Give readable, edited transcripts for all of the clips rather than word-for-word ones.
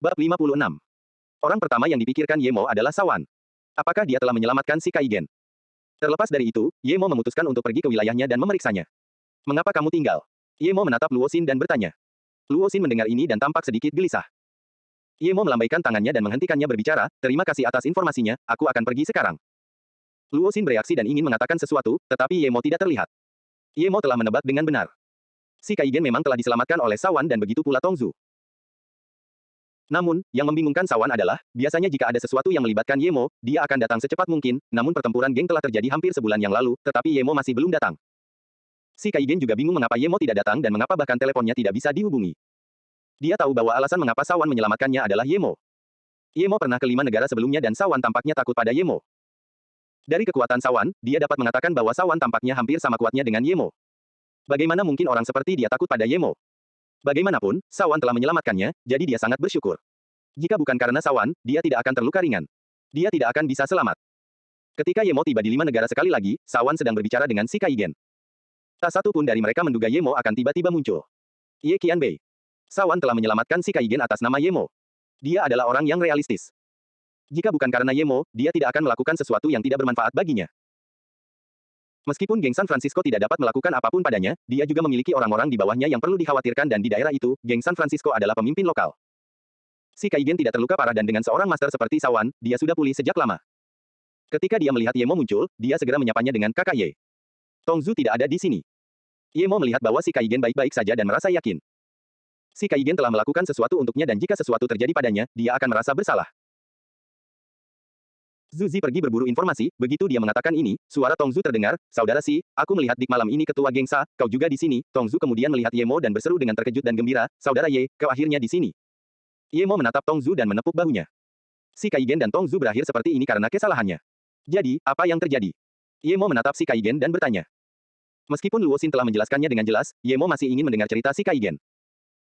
Bab 56. Orang pertama yang dipikirkan Ye Mo adalah Sawan. Apakah dia telah menyelamatkan si Kaigen? Terlepas dari itu, Ye Mo memutuskan untuk pergi ke wilayahnya dan memeriksanya. Mengapa kamu tinggal? Ye Mo menatap Luo Xin dan bertanya. Luo Xin mendengar ini dan tampak sedikit gelisah. Ye Mo melambaikan tangannya dan menghentikannya berbicara, terima kasih atas informasinya, aku akan pergi sekarang. Luo Xin bereaksi dan ingin mengatakan sesuatu, tetapi Ye Mo tidak terlihat. Ye Mo telah menebak dengan benar. Si Kaigen memang telah diselamatkan oleh Sawan dan begitu pula Tongzu. Namun, yang membingungkan Sawan adalah, biasanya jika ada sesuatu yang melibatkan Ye Mo, dia akan datang secepat mungkin, namun pertempuran geng telah terjadi hampir sebulan yang lalu, tetapi Ye Mo masih belum datang. Si Kaigen juga bingung mengapa Ye Mo tidak datang dan mengapa bahkan teleponnya tidak bisa dihubungi. Dia tahu bahwa alasan mengapa Sawan menyelamatkannya adalah Ye Mo. Ye Mo pernah ke 5 negara sebelumnya dan Sawan tampaknya takut pada Ye Mo. Dari kekuatan Sawan, dia dapat mengatakan bahwa Sawan tampaknya hampir sama kuatnya dengan Ye Mo. Bagaimana mungkin orang seperti dia takut pada Ye Mo? Bagaimanapun, Sawan telah menyelamatkannya, jadi dia sangat bersyukur. Jika bukan karena Sawan, dia tidak akan terluka ringan. Dia tidak akan bisa selamat. Ketika Ye Mo tiba di 5 negara sekali lagi, Sawan sedang berbicara dengan si Kaigen. Tak satu pun dari mereka menduga Ye Mo akan tiba-tiba muncul. Ye Qianbei. Sawan telah menyelamatkan si Kaigen atas nama Ye Mo. Dia adalah orang yang realistis. Jika bukan karena Ye Mo, dia tidak akan melakukan sesuatu yang tidak bermanfaat baginya. Meskipun geng San Francisco tidak dapat melakukan apapun padanya, dia juga memiliki orang-orang di bawahnya yang perlu dikhawatirkan dan di daerah itu, geng San Francisco adalah pemimpin lokal. Si Kaigen tidak terluka parah dan dengan seorang master seperti Sawan, dia sudah pulih sejak lama. Ketika dia melihat Ye Mo muncul, dia segera menyapanya dengan kakak Ye. Tongzu tidak ada di sini. Ye Mo melihat bahwa si Kaigen baik-baik saja dan merasa yakin. Si Kaigen telah melakukan sesuatu untuknya dan jika sesuatu terjadi padanya, dia akan merasa bersalah. Zuzi pergi berburu informasi, begitu dia mengatakan ini, suara Tongzu terdengar, saudara Si, aku melihat dik malam ini ketua geng Sa, kau juga di sini. Tongzu kemudian melihat Ye Mo dan berseru dengan terkejut dan gembira, saudara Ye, kau akhirnya di sini. Ye Mo menatap Tongzu dan menepuk bahunya. Si Kaigen dan Tongzu berakhir seperti ini karena kesalahannya. Jadi, apa yang terjadi? Ye Mo menatap si Kaigen dan bertanya. Meskipun Luo Xin telah menjelaskannya dengan jelas, Ye Mo masih ingin mendengar cerita si Kaigen.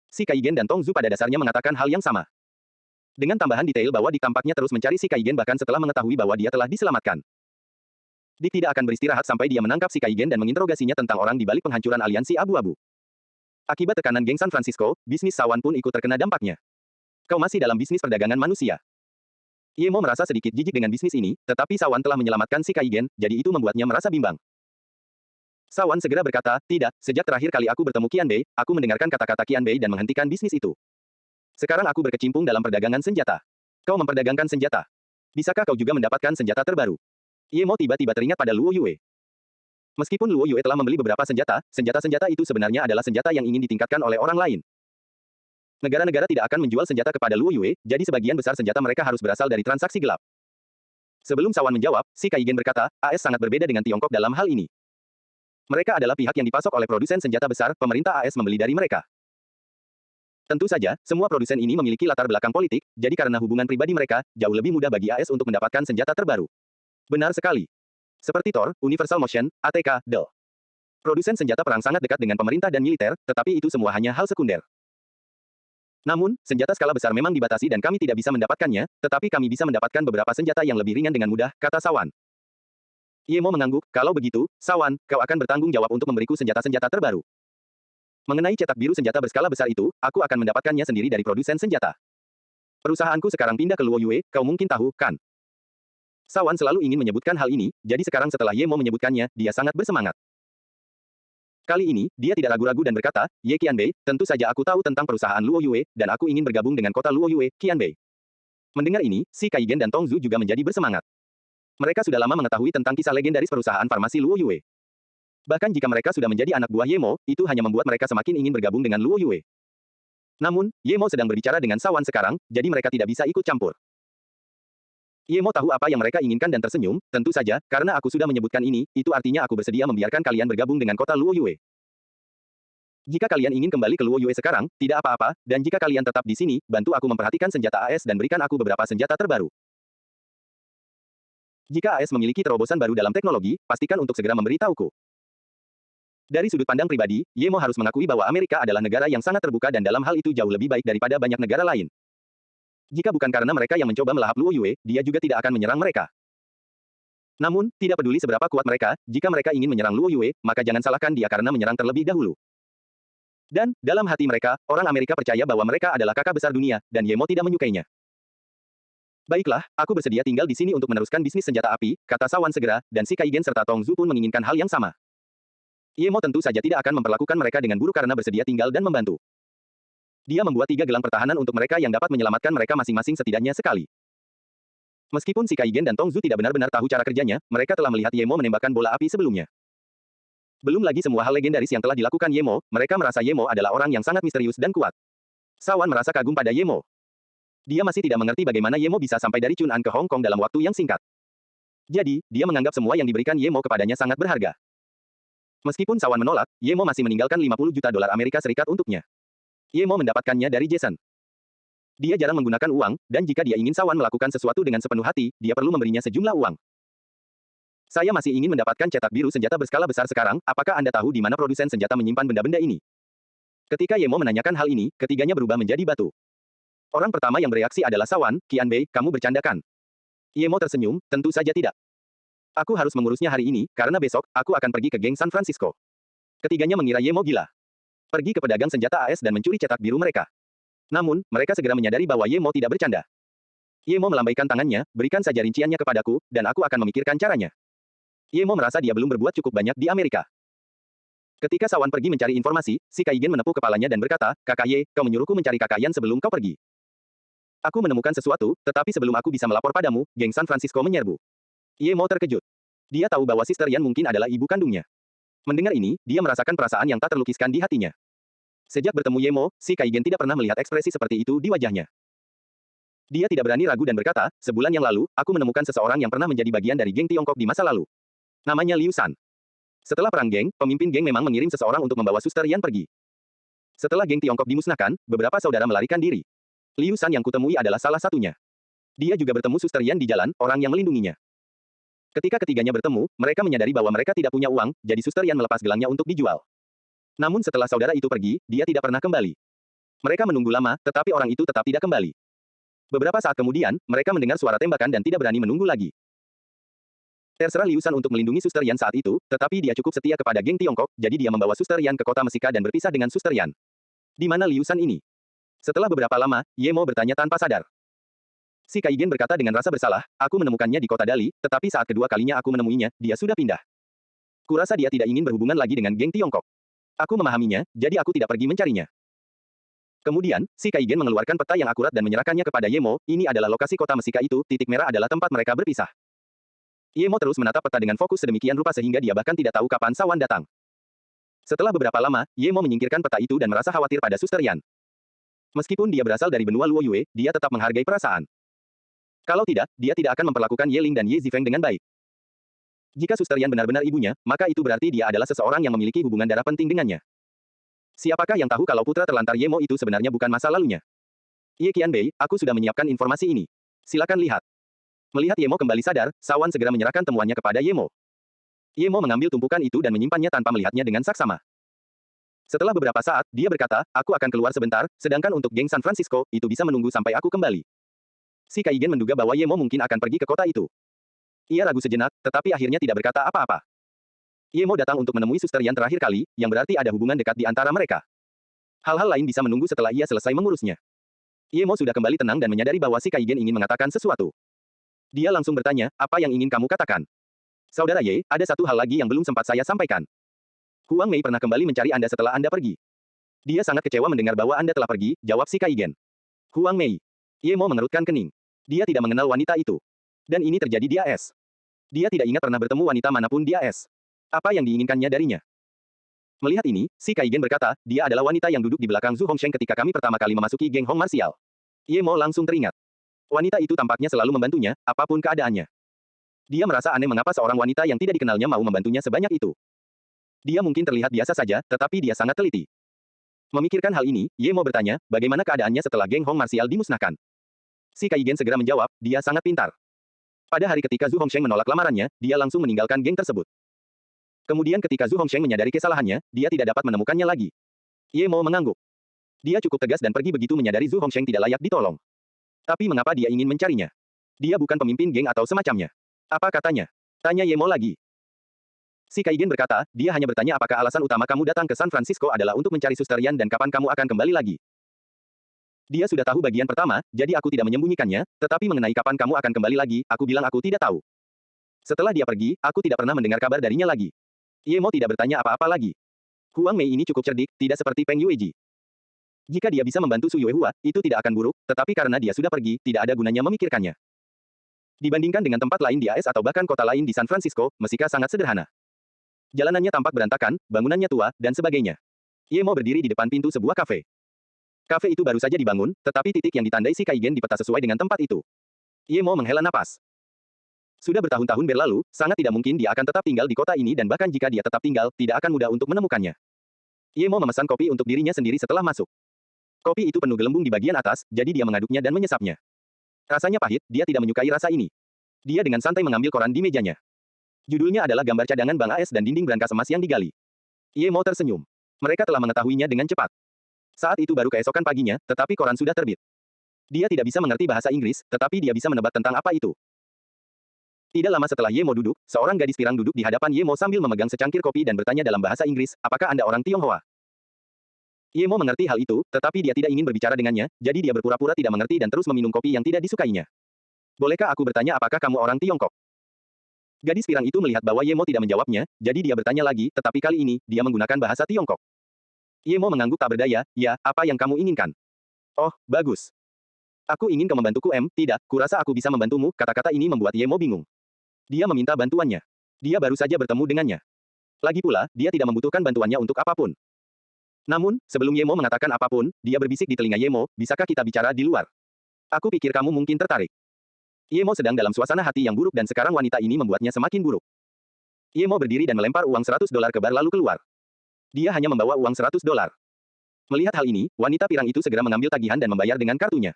Si Kaigen dan Tongzu pada dasarnya mengatakan hal yang sama. Dengan tambahan detail bahwa Dik tampaknya terus mencari si Kaigen bahkan setelah mengetahui bahwa dia telah diselamatkan. Dik tidak akan beristirahat sampai dia menangkap si Kaigen dan menginterogasinya tentang orang di balik penghancuran aliansi abu-abu. Akibat tekanan geng San Francisco, bisnis Sawan pun ikut terkena dampaknya. Kau masih dalam bisnis perdagangan manusia. Ye Mo merasa sedikit jijik dengan bisnis ini, tetapi Sawan telah menyelamatkan si Kaigen, jadi itu membuatnya merasa bimbang. Sawan segera berkata, tidak, sejak terakhir kali aku bertemu Qianbei, aku mendengarkan kata-kata Qianbei dan menghentikan bisnis itu. Sekarang aku berkecimpung dalam perdagangan senjata. Kau memperdagangkan senjata. Bisakah kau juga mendapatkan senjata terbaru? Ye Mo tiba-tiba teringat pada Luo Yue. Meskipun Luo Yue telah membeli beberapa senjata, senjata-senjata itu sebenarnya adalah senjata yang ingin ditingkatkan oleh orang lain. Negara-negara tidak akan menjual senjata kepada Luo Yue, jadi sebagian besar senjata mereka harus berasal dari transaksi gelap. Sebelum Sawan menjawab, si Kaigen berkata, AS sangat berbeda dengan Tiongkok dalam hal ini. Mereka adalah pihak yang dipasok oleh produsen senjata besar, pemerintah AS membeli dari mereka. Tentu saja, semua produsen ini memiliki latar belakang politik, jadi karena hubungan pribadi mereka, jauh lebih mudah bagi AS untuk mendapatkan senjata terbaru. Benar sekali. Seperti Thor, Universal Motion, ATK, Dell. Produsen senjata perang sangat dekat dengan pemerintah dan militer, tetapi itu semua hanya hal sekunder. Namun, senjata skala besar memang dibatasi dan kami tidak bisa mendapatkannya, tetapi kami bisa mendapatkan beberapa senjata yang lebih ringan dengan mudah, kata Sawan. Ye Mo mengangguk, kalau begitu, Sawan, kau akan bertanggung jawab untuk memberiku senjata-senjata terbaru. Mengenai cetak biru senjata berskala besar itu, aku akan mendapatkannya sendiri dari produsen senjata. Perusahaanku sekarang pindah ke Luo Yue, kau mungkin tahu, kan? Sawan selalu ingin menyebutkan hal ini, jadi sekarang setelah Ye Mo menyebutkannya, dia sangat bersemangat. Kali ini, dia tidak ragu-ragu dan berkata, Ye Qianbei, tentu saja aku tahu tentang perusahaan Luo Yue, dan aku ingin bergabung dengan kota Luo Yue, Qianbei. Mendengar ini, si Kaigen dan Tongzu juga menjadi bersemangat. Mereka sudah lama mengetahui tentang kisah legendaris perusahaan farmasi Luo Yue. Bahkan jika mereka sudah menjadi anak buah Ye Mo, itu hanya membuat mereka semakin ingin bergabung dengan Luo Yue. Namun, Ye Mo sedang berbicara dengan Sawan sekarang, jadi mereka tidak bisa ikut campur. Ye Mo tahu apa yang mereka inginkan dan tersenyum, tentu saja, karena aku sudah menyebutkan ini, itu artinya aku bersedia membiarkan kalian bergabung dengan kota Luo Yue. Jika kalian ingin kembali ke Luo Yue sekarang, tidak apa-apa, dan jika kalian tetap di sini, bantu aku memperhatikan senjata AS dan berikan aku beberapa senjata terbaru. Jika AS memiliki terobosan baru dalam teknologi, pastikan untuk segera memberitahuku. Dari sudut pandang pribadi, Ye Mo harus mengakui bahwa Amerika adalah negara yang sangat terbuka dan dalam hal itu jauh lebih baik daripada banyak negara lain. Jika bukan karena mereka yang mencoba melahap Luo Yue, dia juga tidak akan menyerang mereka. Namun, tidak peduli seberapa kuat mereka, jika mereka ingin menyerang Luo Yue, maka jangan salahkan dia karena menyerang terlebih dahulu. Dan, dalam hati mereka, orang Amerika percaya bahwa mereka adalah kakak besar dunia, dan Ye Mo tidak menyukainya. Baiklah, aku bersedia tinggal di sini untuk meneruskan bisnis senjata api, kata Sawan segera, dan si Kaigen serta Tong Zu pun menginginkan hal yang sama. Ye Mo tentu saja tidak akan memperlakukan mereka dengan buruk karena bersedia tinggal dan membantu. Dia membuat 3 gelang pertahanan untuk mereka yang dapat menyelamatkan mereka masing-masing setidaknya sekali. Meskipun si Kaigen dan Tong Zu tidak benar-benar tahu cara kerjanya, mereka telah melihat Ye Mo menembakkan bola api sebelumnya. Belum lagi semua hal legendaris yang telah dilakukan Ye Mo, mereka merasa Ye Mo adalah orang yang sangat misterius dan kuat. Sawan merasa kagum pada Ye Mo. Dia masih tidak mengerti bagaimana Ye Mo bisa sampai dari Chun'an ke Hong Kong dalam waktu yang singkat. Jadi, dia menganggap semua yang diberikan Ye Mo kepadanya sangat berharga. Meskipun Sawan menolak, Ye Mo masih meninggalkan 50 juta dolar Amerika Serikat untuknya. Ye Mo mendapatkannya dari Jason. Dia jarang menggunakan uang, dan jika dia ingin Sawan melakukan sesuatu dengan sepenuh hati, dia perlu memberinya sejumlah uang. Saya masih ingin mendapatkan cetak biru senjata berskala besar sekarang, apakah Anda tahu di mana produsen senjata menyimpan benda-benda ini? Ketika Ye Mo menanyakan hal ini, ketiganya berubah menjadi batu. Orang pertama yang bereaksi adalah Sawan, Qianbei, kamu bercanda kan? Ye Mo tersenyum, tentu saja tidak. Aku harus mengurusnya hari ini, karena besok, aku akan pergi ke geng San Francisco. Ketiganya mengira Ye Mo gila. Pergi ke pedagang senjata AS dan mencuri cetak biru mereka. Namun, mereka segera menyadari bahwa Ye Mo tidak bercanda. Ye Mo melambaikan tangannya, berikan saja rinciannya kepadaku, dan aku akan memikirkan caranya. Ye Mo merasa dia belum berbuat cukup banyak di Amerika. Ketika Sawan pergi mencari informasi, si Kaigen menepuk kepalanya dan berkata, Kakak Ye, kau menyuruhku mencari Kakak Yan sebelum kau pergi. Aku menemukan sesuatu, tetapi sebelum aku bisa melapor padamu, geng San Francisco menyerbu. Ye Mo terkejut. Dia tahu bahwa Sister Yan mungkin adalah ibu kandungnya. Mendengar ini, dia merasakan perasaan yang tak terlukiskan di hatinya. Sejak bertemu Ye Mo, si Kaigen tidak pernah melihat ekspresi seperti itu di wajahnya. Dia tidak berani ragu dan berkata, sebulan yang lalu, aku menemukan seseorang yang pernah menjadi bagian dari geng Tiongkok di masa lalu. Namanya Liu San. Setelah perang geng, pemimpin geng memang mengirim seseorang untuk membawa Suster Yan pergi. Setelah geng Tiongkok dimusnahkan, beberapa saudara melarikan diri. Liu San yang kutemui adalah salah satunya. Dia juga bertemu Suster Yan di jalan, orang yang melindunginya. Ketika ketiganya bertemu, mereka menyadari bahwa mereka tidak punya uang, jadi Suster Yan melepas gelangnya untuk dijual. Namun setelah saudara itu pergi, dia tidak pernah kembali. Mereka menunggu lama, tetapi orang itu tetap tidak kembali. Beberapa saat kemudian, mereka mendengar suara tembakan dan tidak berani menunggu lagi. Terserah Liu San untuk melindungi Suster Yan saat itu, tetapi dia cukup setia kepada geng Tiongkok, jadi dia membawa Suster Yan ke kota Mesika dan berpisah dengan Suster Yan. Di mana Liu San ini? Setelah beberapa lama, Ye Mo bertanya tanpa sadar. Si Kaigen berkata dengan rasa bersalah, aku menemukannya di kota Dali, tetapi saat kedua kalinya aku menemuinya, dia sudah pindah. Kurasa dia tidak ingin berhubungan lagi dengan geng Tiongkok. Aku memahaminya, jadi aku tidak pergi mencarinya. Kemudian, si Kaigen mengeluarkan peta yang akurat dan menyerahkannya kepada Ye Mo, ini adalah lokasi kota Mesika itu, titik merah adalah tempat mereka berpisah. Ye Mo terus menatap peta dengan fokus sedemikian rupa sehingga dia bahkan tidak tahu kapan Sawan datang. Setelah beberapa lama, Ye Mo menyingkirkan peta itu dan merasa khawatir pada Suster Yan. Meskipun dia berasal dari benua Luo Yue, dia tetap menghargai perasaan. Kalau tidak, dia tidak akan memperlakukan Ye Ling dan Ye Zifeng dengan baik. Jika Suster Yan benar-benar ibunya, maka itu berarti dia adalah seseorang yang memiliki hubungan darah penting dengannya. Siapakah yang tahu kalau putra terlantar Ye Mo itu sebenarnya bukan masa lalunya? Ye Qianbei, aku sudah menyiapkan informasi ini. Silakan lihat. Melihat Ye Mo kembali sadar, Sawan segera menyerahkan temuannya kepada Ye Mo. Ye Mo mengambil tumpukan itu dan menyimpannya tanpa melihatnya dengan saksama. Setelah beberapa saat, dia berkata, aku akan keluar sebentar, sedangkan untuk geng San Francisco, itu bisa menunggu sampai aku kembali. Si Kaigen menduga bahwa Ye Mo mungkin akan pergi ke kota itu. Ia ragu sejenak, tetapi akhirnya tidak berkata apa-apa. Ye Mo datang untuk menemui Suster Yan terakhir kali, yang berarti ada hubungan dekat di antara mereka. Hal-hal lain bisa menunggu setelah ia selesai mengurusnya. Ye Mo sudah kembali tenang dan menyadari bahwa si Kaigen ingin mengatakan sesuatu. Dia langsung bertanya, apa yang ingin kamu katakan? Saudara Ye, ada satu hal lagi yang belum sempat saya sampaikan. Huang Mei pernah kembali mencari Anda setelah Anda pergi. Dia sangat kecewa mendengar bahwa Anda telah pergi, jawab si Kaigen. Huang Mei. Ye Mo mengerutkan kening. Dia tidak mengenal wanita itu. Dan ini terjadi di AS. Dia tidak ingat pernah bertemu wanita manapun di AS. Apa yang diinginkannya darinya? Melihat ini, si Kaigen berkata, dia adalah wanita yang duduk di belakang Zhu Hongsheng ketika kami pertama kali memasuki geng Hong Martial. Ye Mo langsung teringat. Wanita itu tampaknya selalu membantunya, apapun keadaannya. Dia merasa aneh mengapa seorang wanita yang tidak dikenalnya mau membantunya sebanyak itu. Dia mungkin terlihat biasa saja, tetapi dia sangat teliti. Memikirkan hal ini, Ye Mo bertanya, bagaimana keadaannya setelah geng Hong Martial dimusnahkan? Si Kaigen segera menjawab, dia sangat pintar. Pada hari ketika Zhu Hongsheng menolak lamarannya, dia langsung meninggalkan geng tersebut. Kemudian ketika Zhu Hongsheng menyadari kesalahannya, dia tidak dapat menemukannya lagi. Ye Mo mengangguk. Dia cukup tegas dan pergi begitu menyadari Zhu Hongsheng tidak layak ditolong. Tapi mengapa dia ingin mencarinya? Dia bukan pemimpin geng atau semacamnya. Apa katanya? Tanya Ye Mo lagi. Si Kaigen berkata, dia hanya bertanya apakah alasan utama kamu datang ke San Francisco adalah untuk mencari Suster Yan dan kapan kamu akan kembali lagi. Dia sudah tahu bagian pertama, jadi aku tidak menyembunyikannya, tetapi mengenai kapan kamu akan kembali lagi, aku bilang aku tidak tahu. Setelah dia pergi, aku tidak pernah mendengar kabar darinya lagi. Yemo tidak bertanya apa-apa lagi. Huang Mei ini cukup cerdik, tidak seperti Peng Yueji. Jika dia bisa membantu Su Yuehua, itu tidak akan buruk, tetapi karena dia sudah pergi, tidak ada gunanya memikirkannya. Dibandingkan dengan tempat lain di AS atau bahkan kota lain di San Francisco, Mesika sangat sederhana. Jalanannya tampak berantakan, bangunannya tua, dan sebagainya. Yemo berdiri di depan pintu sebuah kafe. Kafe itu baru saja dibangun, tetapi titik yang ditandai si Kaigen di peta sesuai dengan tempat itu. Yemo menghela napas. Sudah bertahun-tahun berlalu, sangat tidak mungkin dia akan tetap tinggal di kota ini dan bahkan jika dia tetap tinggal, tidak akan mudah untuk menemukannya. Yemo memesan kopi untuk dirinya sendiri setelah masuk. Kopi itu penuh gelembung di bagian atas, jadi dia mengaduknya dan menyesapnya. Rasanya pahit, dia tidak menyukai rasa ini. Dia dengan santai mengambil koran di mejanya. Judulnya adalah gambar cadangan Bank AS dan dinding brankas emas yang digali. Yemo tersenyum. Mereka telah mengetahuinya dengan cepat. Saat itu baru keesokan paginya, tetapi koran sudah terbit. Dia tidak bisa mengerti bahasa Inggris, tetapi dia bisa menebak tentang apa itu. Tidak lama setelah Yemo duduk, seorang gadis pirang duduk di hadapan Yemo sambil memegang secangkir kopi dan bertanya dalam bahasa Inggris, apakah Anda orang Tionghoa? Yemo mengerti hal itu, tetapi dia tidak ingin berbicara dengannya, jadi dia berpura-pura tidak mengerti dan terus meminum kopi yang tidak disukainya. Bolehkah aku bertanya apakah kamu orang Tiongkok? Gadis pirang itu melihat bahwa Yemo tidak menjawabnya, jadi dia bertanya lagi, tetapi kali ini, dia menggunakan bahasa Tiongkok. Yemo mengangguk tak berdaya, ya, apa yang kamu inginkan? Oh, bagus. Aku ingin kau membantuku tidak, kurasa aku bisa membantumu, kata-kata ini membuat Yemo bingung. Dia meminta bantuannya. Dia baru saja bertemu dengannya. Lagi pula, dia tidak membutuhkan bantuannya untuk apapun. Namun, sebelum Yemo mengatakan apapun, dia berbisik di telinga Yemo, bisakah kita bicara di luar? Aku pikir kamu mungkin tertarik. Yemo sedang dalam suasana hati yang buruk dan sekarang wanita ini membuatnya semakin buruk. Yemo berdiri dan melempar uang $100 ke bar lalu keluar. Dia hanya membawa uang $100. Melihat hal ini, wanita pirang itu segera mengambil tagihan dan membayar dengan kartunya.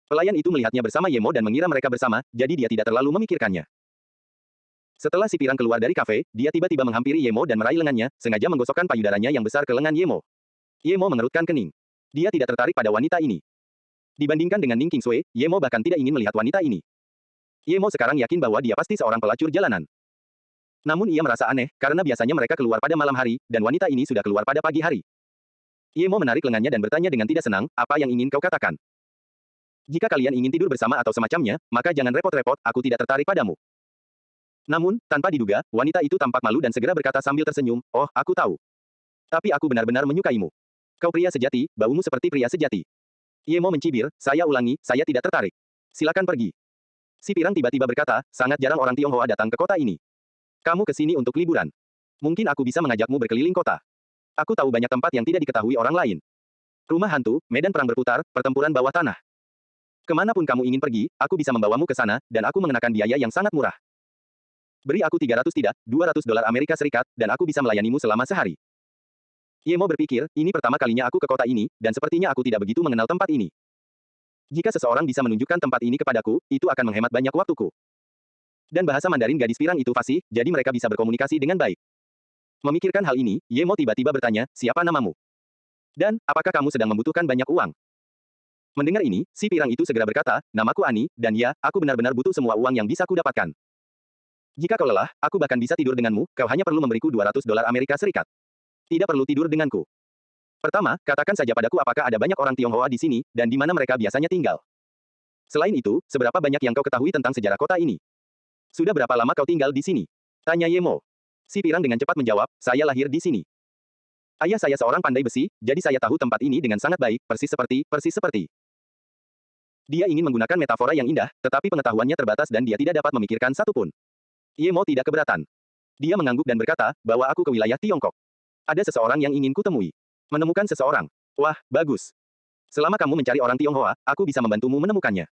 Pelayan itu melihatnya bersama Yemo dan mengira mereka bersama, jadi dia tidak terlalu memikirkannya. Setelah si pirang keluar dari kafe, dia tiba-tiba menghampiri Yemo dan meraih lengannya, sengaja menggosokkan payudaranya yang besar ke lengan Yemo. Yemo mengerutkan kening. Dia tidak tertarik pada wanita ini. Dibandingkan dengan Ning Qingsui, Yemo bahkan tidak ingin melihat wanita ini. Yemo sekarang yakin bahwa dia pasti seorang pelacur jalanan. Namun ia merasa aneh, karena biasanya mereka keluar pada malam hari, dan wanita ini sudah keluar pada pagi hari. Yemo menarik lengannya dan bertanya dengan tidak senang, apa yang ingin kau katakan? Jika kalian ingin tidur bersama atau semacamnya, maka jangan repot-repot, aku tidak tertarik padamu. Namun, tanpa diduga, wanita itu tampak malu dan segera berkata sambil tersenyum, oh, aku tahu. Tapi aku benar-benar menyukaimu. Kau pria sejati, baumu seperti pria sejati. Yemo mencibir, saya ulangi, saya tidak tertarik. Silakan pergi. Si pirang tiba-tiba berkata, sangat jarang orang Tionghoa datang ke kota ini. Kamu ke sini untuk liburan. Mungkin aku bisa mengajakmu berkeliling kota. Aku tahu banyak tempat yang tidak diketahui orang lain. Rumah hantu, medan perang berputar, pertempuran bawah tanah. Kemanapun kamu ingin pergi, aku bisa membawamu ke sana, dan aku mengenakan biaya yang sangat murah. Beri aku 300 tidak, $200 Amerika Serikat, dan aku bisa melayanimu selama sehari. Yemo berpikir, ini pertama kalinya aku ke kota ini, dan sepertinya aku tidak begitu mengenal tempat ini. Jika seseorang bisa menunjukkan tempat ini kepadaku, itu akan menghemat banyak waktuku. Dan bahasa Mandarin gadis pirang itu fasih, jadi mereka bisa berkomunikasi dengan baik. Memikirkan hal ini, Yemo tiba-tiba bertanya, siapa namamu? Dan, apakah kamu sedang membutuhkan banyak uang? Mendengar ini, si pirang itu segera berkata, namaku Ani, dan ya, aku benar-benar butuh semua uang yang bisa kudapatkan. Jika kau lelah, aku bahkan bisa tidur denganmu, kau hanya perlu memberiku $200 Amerika Serikat. Tidak perlu tidur denganku. Pertama, katakan saja padaku apakah ada banyak orang Tionghoa di sini, dan di mana mereka biasanya tinggal. Selain itu, seberapa banyak yang kau ketahui tentang sejarah kota ini? Sudah berapa lama kau tinggal di sini? Tanya Yemo. Si pirang dengan cepat menjawab, saya lahir di sini. Ayah saya seorang pandai besi, jadi saya tahu tempat ini dengan sangat baik, persis seperti. Dia ingin menggunakan metafora yang indah, tetapi pengetahuannya terbatas dan dia tidak dapat memikirkan satu pun. Yemo tidak keberatan. Dia mengangguk dan berkata, bawa aku ke wilayah Tiongkok. Ada seseorang yang ingin kutemui. Menemukan seseorang. Wah, bagus. Selama kamu mencari orang Tionghoa, aku bisa membantumu menemukannya.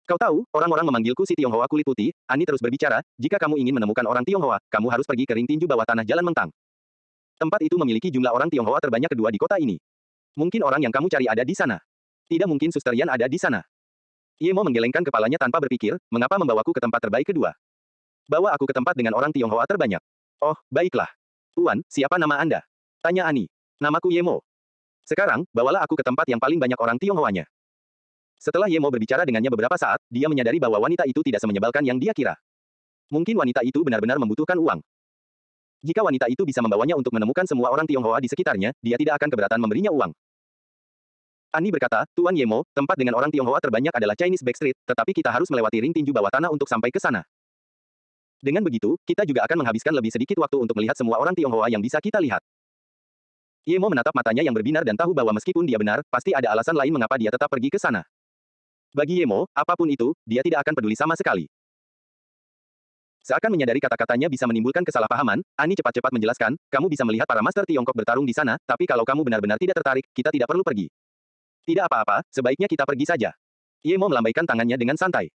Kau tahu, orang-orang memanggilku si Tionghoa kulit putih, Ani terus berbicara, jika kamu ingin menemukan orang Tionghoa, kamu harus pergi ke ring tinju bawah tanah Jalan Mentang. Tempat itu memiliki jumlah orang Tionghoa terbanyak kedua di kota ini. Mungkin orang yang kamu cari ada di sana. Tidak mungkin Suster Yan ada di sana. Yemo menggelengkan kepalanya tanpa berpikir, mengapa membawaku ke tempat terbaik kedua? Bawa aku ke tempat dengan orang Tionghoa terbanyak. Oh, baiklah. Tuan, siapa nama Anda? Tanya Ani. Namaku Yemo. Sekarang, bawalah aku ke tempat yang paling banyak orang Tionghoanya. Setelah Yemo berbicara dengannya beberapa saat, dia menyadari bahwa wanita itu tidak semenyebalkan yang dia kira. Mungkin wanita itu benar-benar membutuhkan uang. Jika wanita itu bisa membawanya untuk menemukan semua orang Tionghoa di sekitarnya, dia tidak akan keberatan memberinya uang. Ani berkata, Tuan Yemo, tempat dengan orang Tionghoa terbanyak adalah Chinese Backstreet, tetapi kita harus melewati ring tinju bawah tanah untuk sampai ke sana. Dengan begitu, kita juga akan menghabiskan lebih sedikit waktu untuk melihat semua orang Tionghoa yang bisa kita lihat. Yemo menatap matanya yang berbinar dan tahu bahwa meskipun dia benar, pasti ada alasan lain mengapa dia tetap pergi ke sana. Bagi Yemo, apapun itu, dia tidak akan peduli sama sekali. Seakan menyadari kata-katanya bisa menimbulkan kesalahpahaman, Ani cepat-cepat menjelaskan, kamu bisa melihat para master Tiongkok bertarung di sana, tapi kalau kamu benar-benar tidak tertarik, kita tidak perlu pergi. Tidak apa-apa, sebaiknya kita pergi saja. Yemo melambaikan tangannya dengan santai.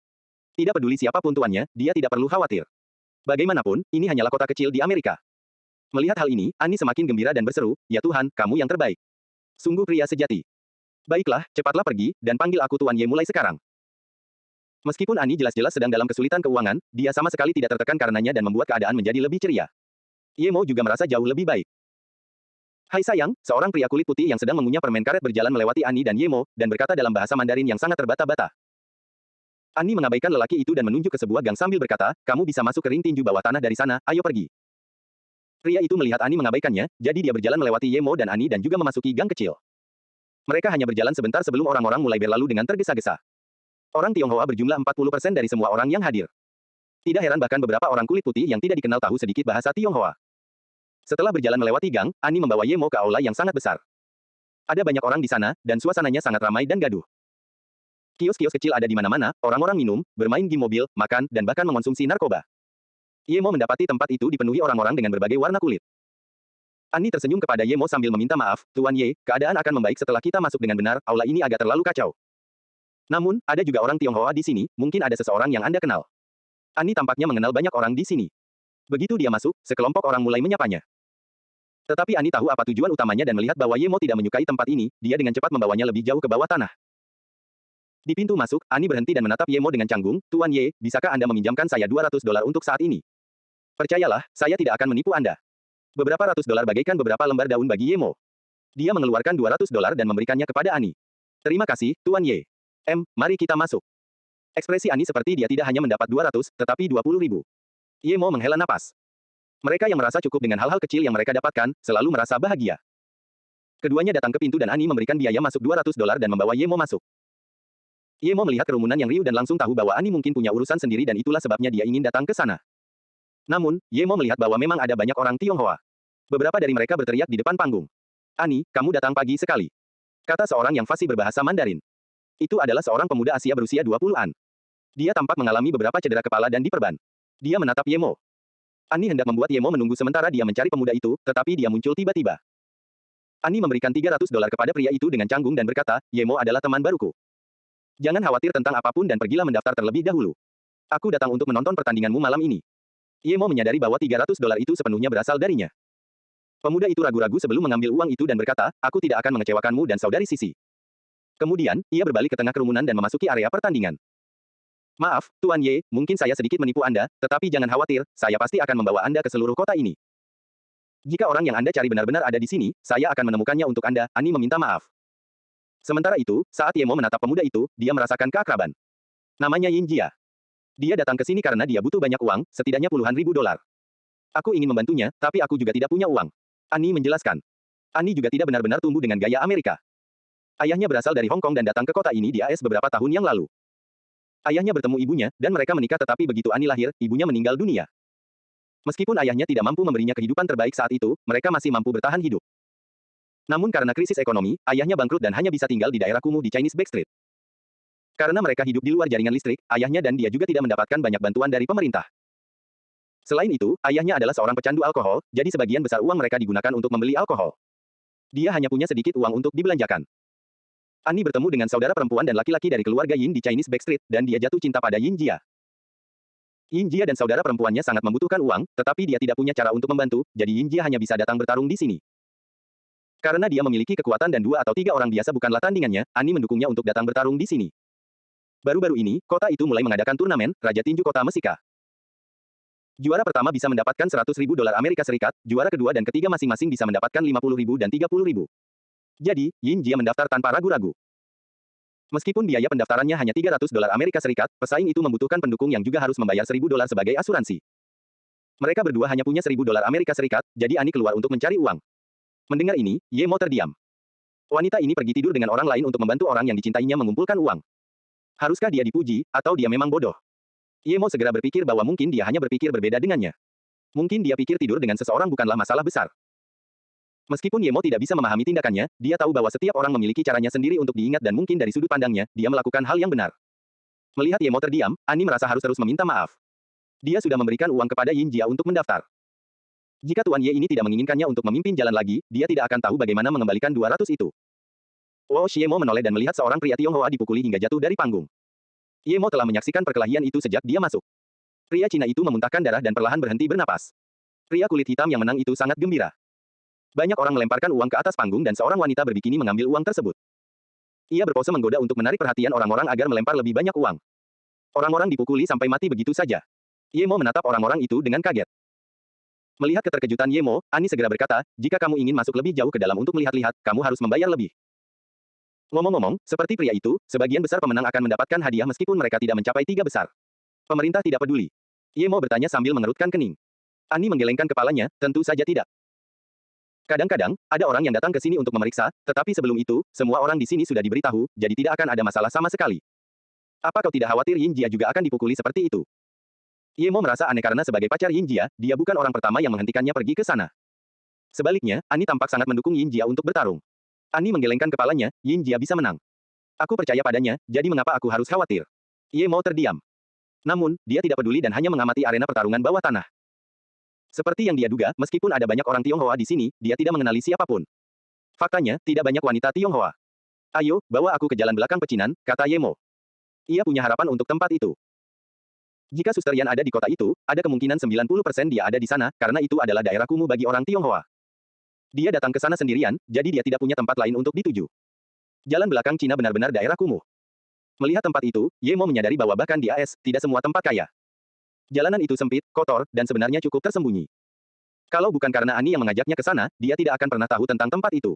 Tidak peduli siapapun tuannya, dia tidak perlu khawatir. Bagaimanapun, ini hanyalah kota kecil di Amerika. Melihat hal ini, Ani semakin gembira dan berseru, ya Tuhan, kamu yang terbaik. Sungguh pria sejati. Baiklah, cepatlah pergi, dan panggil aku Tuan Ye mulai sekarang. Meskipun Ani jelas-jelas sedang dalam kesulitan keuangan, dia sama sekali tidak tertekan karenanya dan membuat keadaan menjadi lebih ceria. Yemo juga merasa jauh lebih baik. Hai sayang, seorang pria kulit putih yang sedang mengunyah permen karet berjalan melewati Ani dan Yemo, dan berkata dalam bahasa Mandarin yang sangat terbata-bata. Ani mengabaikan lelaki itu dan menunjuk ke sebuah gang sambil berkata, kamu bisa masuk ke ring tinju bawah tanah dari sana, ayo pergi. Pria itu melihat Ani mengabaikannya, jadi dia berjalan melewati Yemo dan Ani dan juga memasuki gang kecil. Mereka hanya berjalan sebentar sebelum orang-orang mulai berlalu dengan tergesa-gesa. Orang Tionghoa berjumlah 40% dari semua orang yang hadir. Tidak heran bahkan beberapa orang kulit putih yang tidak dikenal tahu sedikit bahasa Tionghoa. Setelah berjalan melewati gang, Ani membawa Yemo ke aula yang sangat besar. Ada banyak orang di sana, dan suasananya sangat ramai dan gaduh. Kios-kios kecil ada di mana-mana, orang-orang minum, bermain game mobil, makan, dan bahkan mengonsumsi narkoba. Yemo mendapati tempat itu dipenuhi orang-orang dengan berbagai warna kulit. Ani tersenyum kepada Yemo sambil meminta maaf, Tuan Ye, keadaan akan membaik setelah kita masuk dengan benar, aula ini agak terlalu kacau. Namun, ada juga orang Tionghoa di sini, mungkin ada seseorang yang Anda kenal. Ani tampaknya mengenal banyak orang di sini. Begitu dia masuk, sekelompok orang mulai menyapanya. Tetapi Ani tahu apa tujuan utamanya dan melihat bahwa Yemo tidak menyukai tempat ini, dia dengan cepat membawanya lebih jauh ke bawah tanah. Di pintu masuk, Ani berhenti dan menatap Yemo dengan canggung, Tuan Ye, bisakah Anda meminjamkan saya $200 untuk saat ini? Percayalah, saya tidak akan menipu Anda. Beberapa ratus dolar bagaikan beberapa lembar daun bagi Yemo. Dia mengeluarkan $200 dan memberikannya kepada Ani. Terima kasih, Tuan Ye. Mari kita masuk. Ekspresi Ani seperti dia tidak hanya mendapat 200, tetapi 20.000. Yemo menghela napas. Mereka yang merasa cukup dengan hal-hal kecil yang mereka dapatkan, selalu merasa bahagia. Keduanya datang ke pintu dan Ani memberikan biaya masuk $200 dan membawa Yemo masuk. Yemo melihat kerumunan yang riuh dan langsung tahu bahwa Ani mungkin punya urusan sendiri dan itulah sebabnya dia ingin datang ke sana. Namun, Yemo melihat bahwa memang ada banyak orang Tionghoa. Beberapa dari mereka berteriak di depan panggung. Ani, kamu datang pagi sekali. Kata seorang yang fasih berbahasa Mandarin. Itu adalah seorang pemuda Asia berusia 20-an. Dia tampak mengalami beberapa cedera kepala dan diperban. Dia menatap Yemo. Ani hendak membuat Yemo menunggu sementara dia mencari pemuda itu, tetapi dia muncul tiba-tiba. Ani memberikan $300 kepada pria itu dengan canggung dan berkata, Yemo adalah teman baruku. Jangan khawatir tentang apapun dan pergilah mendaftar terlebih dahulu. Aku datang untuk menonton pertandinganmu malam ini. Yemo menyadari bahwa $300 itu sepenuhnya berasal darinya. Pemuda itu ragu-ragu sebelum mengambil uang itu dan berkata, aku tidak akan mengecewakanmu dan saudari Sisi. Kemudian, ia berbalik ke tengah kerumunan dan memasuki area pertandingan. Maaf, Tuan Ye, mungkin saya sedikit menipu Anda, tetapi jangan khawatir, saya pasti akan membawa Anda ke seluruh kota ini. Jika orang yang Anda cari benar-benar ada di sini, saya akan menemukannya untuk Anda, Ani meminta maaf. Sementara itu, saat Yemo menatap pemuda itu, dia merasakan keakraban. Namanya Yin Jia. Dia datang ke sini karena dia butuh banyak uang, setidaknya puluhan ribu dolar. Aku ingin membantunya, tapi aku juga tidak punya uang. Ani menjelaskan. Ani juga tidak benar-benar tumbuh dengan gaya Amerika. Ayahnya berasal dari Hong Kong dan datang ke kota ini di AS beberapa tahun yang lalu. Ayahnya bertemu ibunya, dan mereka menikah tetapi begitu Ani lahir, ibunya meninggal dunia. Meskipun ayahnya tidak mampu memberinya kehidupan terbaik saat itu, mereka masih mampu bertahan hidup. Namun karena krisis ekonomi, ayahnya bangkrut dan hanya bisa tinggal di daerah kumuh di Chinese Backstreet. Karena mereka hidup di luar jaringan listrik, ayahnya dan dia juga tidak mendapatkan banyak bantuan dari pemerintah. Selain itu, ayahnya adalah seorang pecandu alkohol, jadi sebagian besar uang mereka digunakan untuk membeli alkohol. Dia hanya punya sedikit uang untuk dibelanjakan. Ani bertemu dengan saudara perempuan dan laki-laki dari keluarga Yin di Chinese Backstreet, dan dia jatuh cinta pada Yin Jia. Yin Jia dan saudara perempuannya sangat membutuhkan uang, tetapi dia tidak punya cara untuk membantu, jadi Yin Jia hanya bisa datang bertarung di sini. Karena dia memiliki kekuatan dan 2 atau 3 orang biasa bukanlah tandingannya, Ani mendukungnya untuk datang bertarung di sini. Baru-baru ini, kota itu mulai mengadakan turnamen, Raja Tinju Kota Mesika. Juara pertama bisa mendapatkan $100.000 Amerika Serikat, juara kedua dan ketiga masing-masing bisa mendapatkan $50.000 dan $30.000. Jadi, Yin Jia mendaftar tanpa ragu-ragu. Meskipun biaya pendaftarannya hanya $300 Amerika Serikat, pesaing itu membutuhkan pendukung yang juga harus membayar $1.000 sebagai asuransi. Mereka berdua hanya punya $1.000 Amerika Serikat, jadi Ani keluar untuk mencari uang. Mendengar ini, Ye Mo terdiam. Wanita ini pergi tidur dengan orang lain untuk membantu orang yang dicintainya mengumpulkan uang. Haruskah dia dipuji, atau dia memang bodoh? Ye Mo segera berpikir bahwa mungkin dia hanya berpikir berbeda dengannya. Mungkin dia pikir tidur dengan seseorang bukanlah masalah besar. Meskipun Ye Mo tidak bisa memahami tindakannya, dia tahu bahwa setiap orang memiliki caranya sendiri untuk diingat dan mungkin dari sudut pandangnya, dia melakukan hal yang benar. Melihat Ye Mo terdiam, Ani merasa harus terus meminta maaf. Dia sudah memberikan uang kepada Yin Jia untuk mendaftar. Jika Tuan Ye ini tidak menginginkannya untuk memimpin jalan lagi, dia tidak akan tahu bagaimana mengembalikan 200 itu. Ye Mo menoleh dan melihat seorang pria Tionghoa dipukuli hingga jatuh dari panggung. Ye Mo telah menyaksikan perkelahian itu sejak dia masuk. Pria Cina itu memuntahkan darah dan perlahan berhenti bernapas. Pria kulit hitam yang menang itu sangat gembira. Banyak orang melemparkan uang ke atas panggung dan seorang wanita berbikini mengambil uang tersebut. Ia berpose menggoda untuk menarik perhatian orang-orang agar melempar lebih banyak uang. Orang-orang dipukuli sampai mati begitu saja. Ye Mo menatap orang-orang itu dengan kaget. Melihat keterkejutan Ye Mo, Ani segera berkata, jika kamu ingin masuk lebih jauh ke dalam untuk melihat-lihat, kamu harus membayar lebih. Ngomong-ngomong, seperti pria itu, sebagian besar pemenang akan mendapatkan hadiah meskipun mereka tidak mencapai 3 besar. Pemerintah tidak peduli. Ye Mo bertanya sambil mengerutkan kening. Ani menggelengkan kepalanya, tentu saja tidak. Kadang-kadang, ada orang yang datang ke sini untuk memeriksa, tetapi sebelum itu, semua orang di sini sudah diberitahu, jadi tidak akan ada masalah sama sekali. Apa kau tidak khawatir Yin Jia juga akan dipukuli seperti itu? Ye Mo merasa aneh karena sebagai pacar Yin Jia, dia bukan orang pertama yang menghentikannya pergi ke sana. Sebaliknya, Ani tampak sangat mendukung Yin Jia untuk bertarung. Ani menggelengkan kepalanya, Yin Jia bisa menang. Aku percaya padanya, jadi mengapa aku harus khawatir? Ye Mo terdiam. Namun, dia tidak peduli dan hanya mengamati arena pertarungan bawah tanah. Seperti yang dia duga, meskipun ada banyak orang Tionghoa di sini, dia tidak mengenali siapapun. Faktanya, tidak banyak wanita Tionghoa. Ayo, bawa aku ke jalan belakang pecinan, kata Ye Mo. Ia punya harapan untuk tempat itu. Jika Suster Yan ada di kota itu, ada kemungkinan 90% dia ada di sana, karena itu adalah daerah kumuh bagi orang Tionghoa. Dia datang ke sana sendirian, jadi dia tidak punya tempat lain untuk dituju. Jalan belakang Cina benar-benar daerah kumuh. Melihat tempat itu, Ye Mo menyadari bahwa bahkan di AS, tidak semua tempat kaya. Jalanan itu sempit, kotor, dan sebenarnya cukup tersembunyi. Kalau bukan karena Ani yang mengajaknya ke sana, dia tidak akan pernah tahu tentang tempat itu.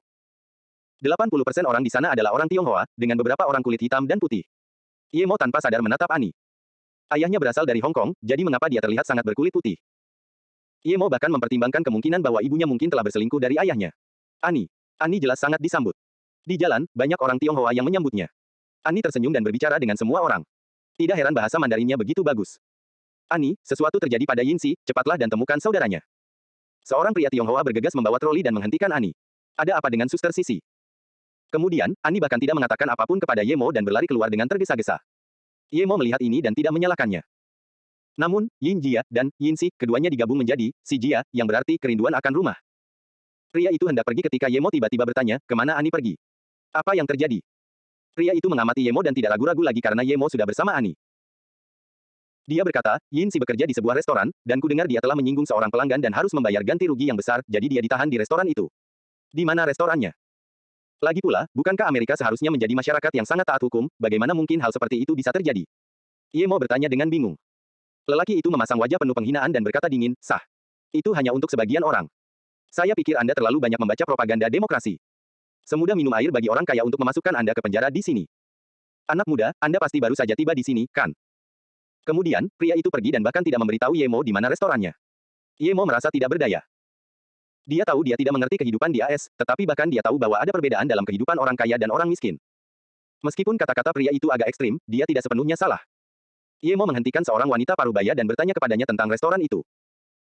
80% orang di sana adalah orang Tionghoa, dengan beberapa orang kulit hitam dan putih. Ye Mo tanpa sadar menatap Ani. Ayahnya berasal dari Hong Kong, jadi mengapa dia terlihat sangat berkulit putih? Ye Mo bahkan mempertimbangkan kemungkinan bahwa ibunya mungkin telah berselingkuh dari ayahnya. Ani jelas sangat disambut. Di jalan, banyak orang Tionghoa yang menyambutnya. Ani tersenyum dan berbicara dengan semua orang. Tidak heran bahasa Mandarinnya begitu bagus. Ani, sesuatu terjadi pada Yinsi, cepatlah dan temukan saudaranya. Seorang pria Tionghoa bergegas membawa troli dan menghentikan Ani. Ada apa dengan Suster Sisi? Kemudian, Ani bahkan tidak mengatakan apapun kepada Ye Mo dan berlari keluar dengan tergesa-gesa. Ye Mo melihat ini dan tidak menyalahkannya. Namun, Yin Jia dan Yinsi, keduanya digabung menjadi Si Jia, yang berarti kerinduan akan rumah. Pria itu hendak pergi ketika Ye Mo tiba-tiba bertanya, kemana Ani pergi? Apa yang terjadi? Pria itu mengamati Ye Mo dan tidak ragu-ragu lagi karena Ye Mo sudah bersama Ani. Dia berkata, Yinsi bekerja di sebuah restoran, dan ku dengar dia telah menyinggung seorang pelanggan dan harus membayar ganti rugi yang besar, jadi dia ditahan di restoran itu. Di mana restorannya? Lagi pula, bukankah Amerika seharusnya menjadi masyarakat yang sangat taat hukum, bagaimana mungkin hal seperti itu bisa terjadi? Ye Mo bertanya dengan bingung. Lelaki itu memasang wajah penuh penghinaan dan berkata dingin, sah. Itu hanya untuk sebagian orang. Saya pikir Anda terlalu banyak membaca propaganda demokrasi. Semudah minum air bagi orang kaya untuk memasukkan Anda ke penjara di sini. Anak muda, Anda pasti baru saja tiba di sini, kan? Kemudian, pria itu pergi dan bahkan tidak memberitahu Ye Mo di mana restorannya. Ye Mo merasa tidak berdaya. Dia tahu dia tidak mengerti kehidupan di AS, tetapi bahkan dia tahu bahwa ada perbedaan dalam kehidupan orang kaya dan orang miskin. Meskipun kata-kata pria itu agak ekstrim, dia tidak sepenuhnya salah. Ye Mo menghentikan seorang wanita parubaya dan bertanya kepadanya tentang restoran itu.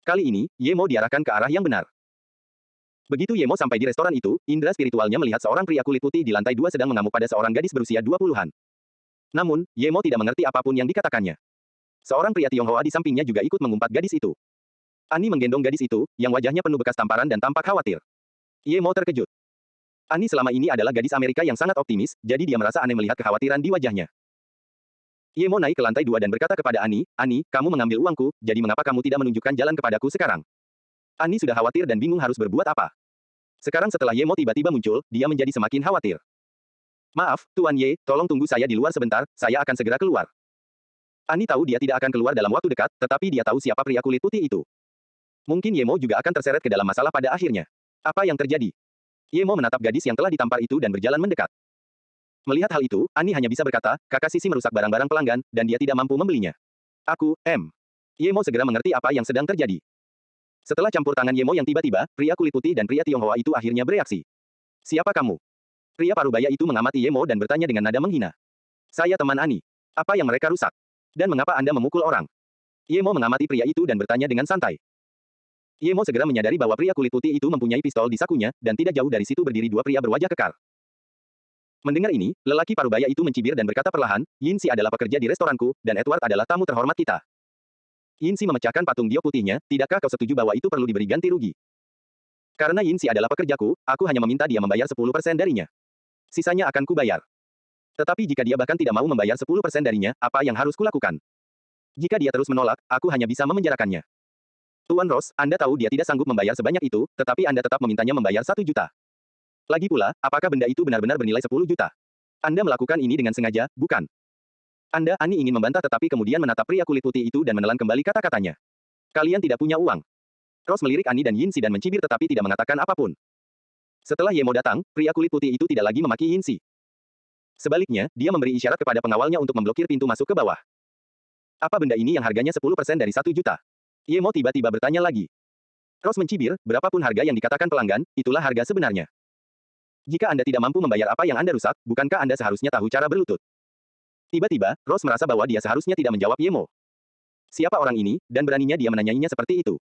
Kali ini, Ye Mo diarahkan ke arah yang benar. Begitu Ye Mo sampai di restoran itu, indera spiritualnya melihat seorang pria kulit putih di lantai 2 sedang mengamuk pada seorang gadis berusia 20-an. Namun, Ye Mo tidak mengerti apapun yang dikatakannya. Seorang pria Tionghoa di sampingnya juga ikut mengumpat gadis itu. Ani menggendong gadis itu, yang wajahnya penuh bekas tamparan dan tampak khawatir. Ye Mo terkejut. Ani selama ini adalah gadis Amerika yang sangat optimis, jadi dia merasa aneh melihat kekhawatiran di wajahnya. Ye Mo naik ke lantai 2 dan berkata kepada Ani, Ani, kamu mengambil uangku, jadi mengapa kamu tidak menunjukkan jalan kepadaku sekarang? Ani sudah khawatir dan bingung harus berbuat apa. Sekarang setelah Ye Mo tiba-tiba muncul, dia menjadi semakin khawatir. Maaf, Tuan Ye, tolong tunggu saya di luar sebentar, saya akan segera keluar. Ani tahu dia tidak akan keluar dalam waktu dekat, tetapi dia tahu siapa pria kulit putih itu. Mungkin Ye Mo juga akan terseret ke dalam masalah pada akhirnya. Apa yang terjadi? Ye Mo menatap gadis yang telah ditampar itu dan berjalan mendekat. Melihat hal itu, Ani hanya bisa berkata, kakak Sisi merusak barang-barang pelanggan, dan dia tidak mampu membelinya. Ye Mo segera mengerti apa yang sedang terjadi. Setelah campur tangan Yemo yang tiba-tiba, pria kulit putih dan pria Tionghoa itu akhirnya bereaksi. Siapa kamu? Pria parubaya itu mengamati Yemo dan bertanya dengan nada menghina. Saya teman Ani. Apa yang mereka rusak? Dan mengapa Anda memukul orang? Yemo mengamati pria itu dan bertanya dengan santai. Yemo segera menyadari bahwa pria kulit putih itu mempunyai pistol di sakunya, dan tidak jauh dari situ berdiri dua pria berwajah kekar. Mendengar ini, lelaki parubaya itu mencibir dan berkata perlahan, Yinsi adalah pekerja di restoranku, dan Edward adalah tamu terhormat kita. Yinsi memecahkan patung giok putihnya, tidakkah kau setuju bahwa itu perlu diberi ganti rugi? Karena Yinsi adalah pekerjaku, aku hanya meminta dia membayar 10% darinya. Sisanya akan kubayar. Tetapi jika dia bahkan tidak mau membayar 10% darinya, apa yang harus kulakukan? Jika dia terus menolak, aku hanya bisa memenjarakannya. Tuan Ross, Anda tahu dia tidak sanggup membayar sebanyak itu, tetapi Anda tetap memintanya membayar 1 juta. Lagi pula, apakah benda itu benar-benar bernilai 10 juta? Anda melakukan ini dengan sengaja, bukan? Anda, Ani ingin membantah tetapi kemudian menatap pria kulit putih itu dan menelan kembali kata-katanya. Kalian tidak punya uang. Ross melirik Ani dan Yinsi dan mencibir tetapi tidak mengatakan apapun. Setelah Yemo datang, pria kulit putih itu tidak lagi memaki Yinsi. Sebaliknya, dia memberi isyarat kepada pengawalnya untuk memblokir pintu masuk ke bawah. Apa benda ini yang harganya 10% dari 1 juta? Yemo tiba-tiba bertanya lagi. Ross mencibir, berapapun harga yang dikatakan pelanggan, itulah harga sebenarnya. Jika Anda tidak mampu membayar apa yang Anda rusak, bukankah Anda seharusnya tahu cara berlutut? Tiba-tiba, Ross merasa bahwa dia seharusnya tidak menjawab Yemo. Siapa orang ini, dan beraninya dia menanyainya seperti itu.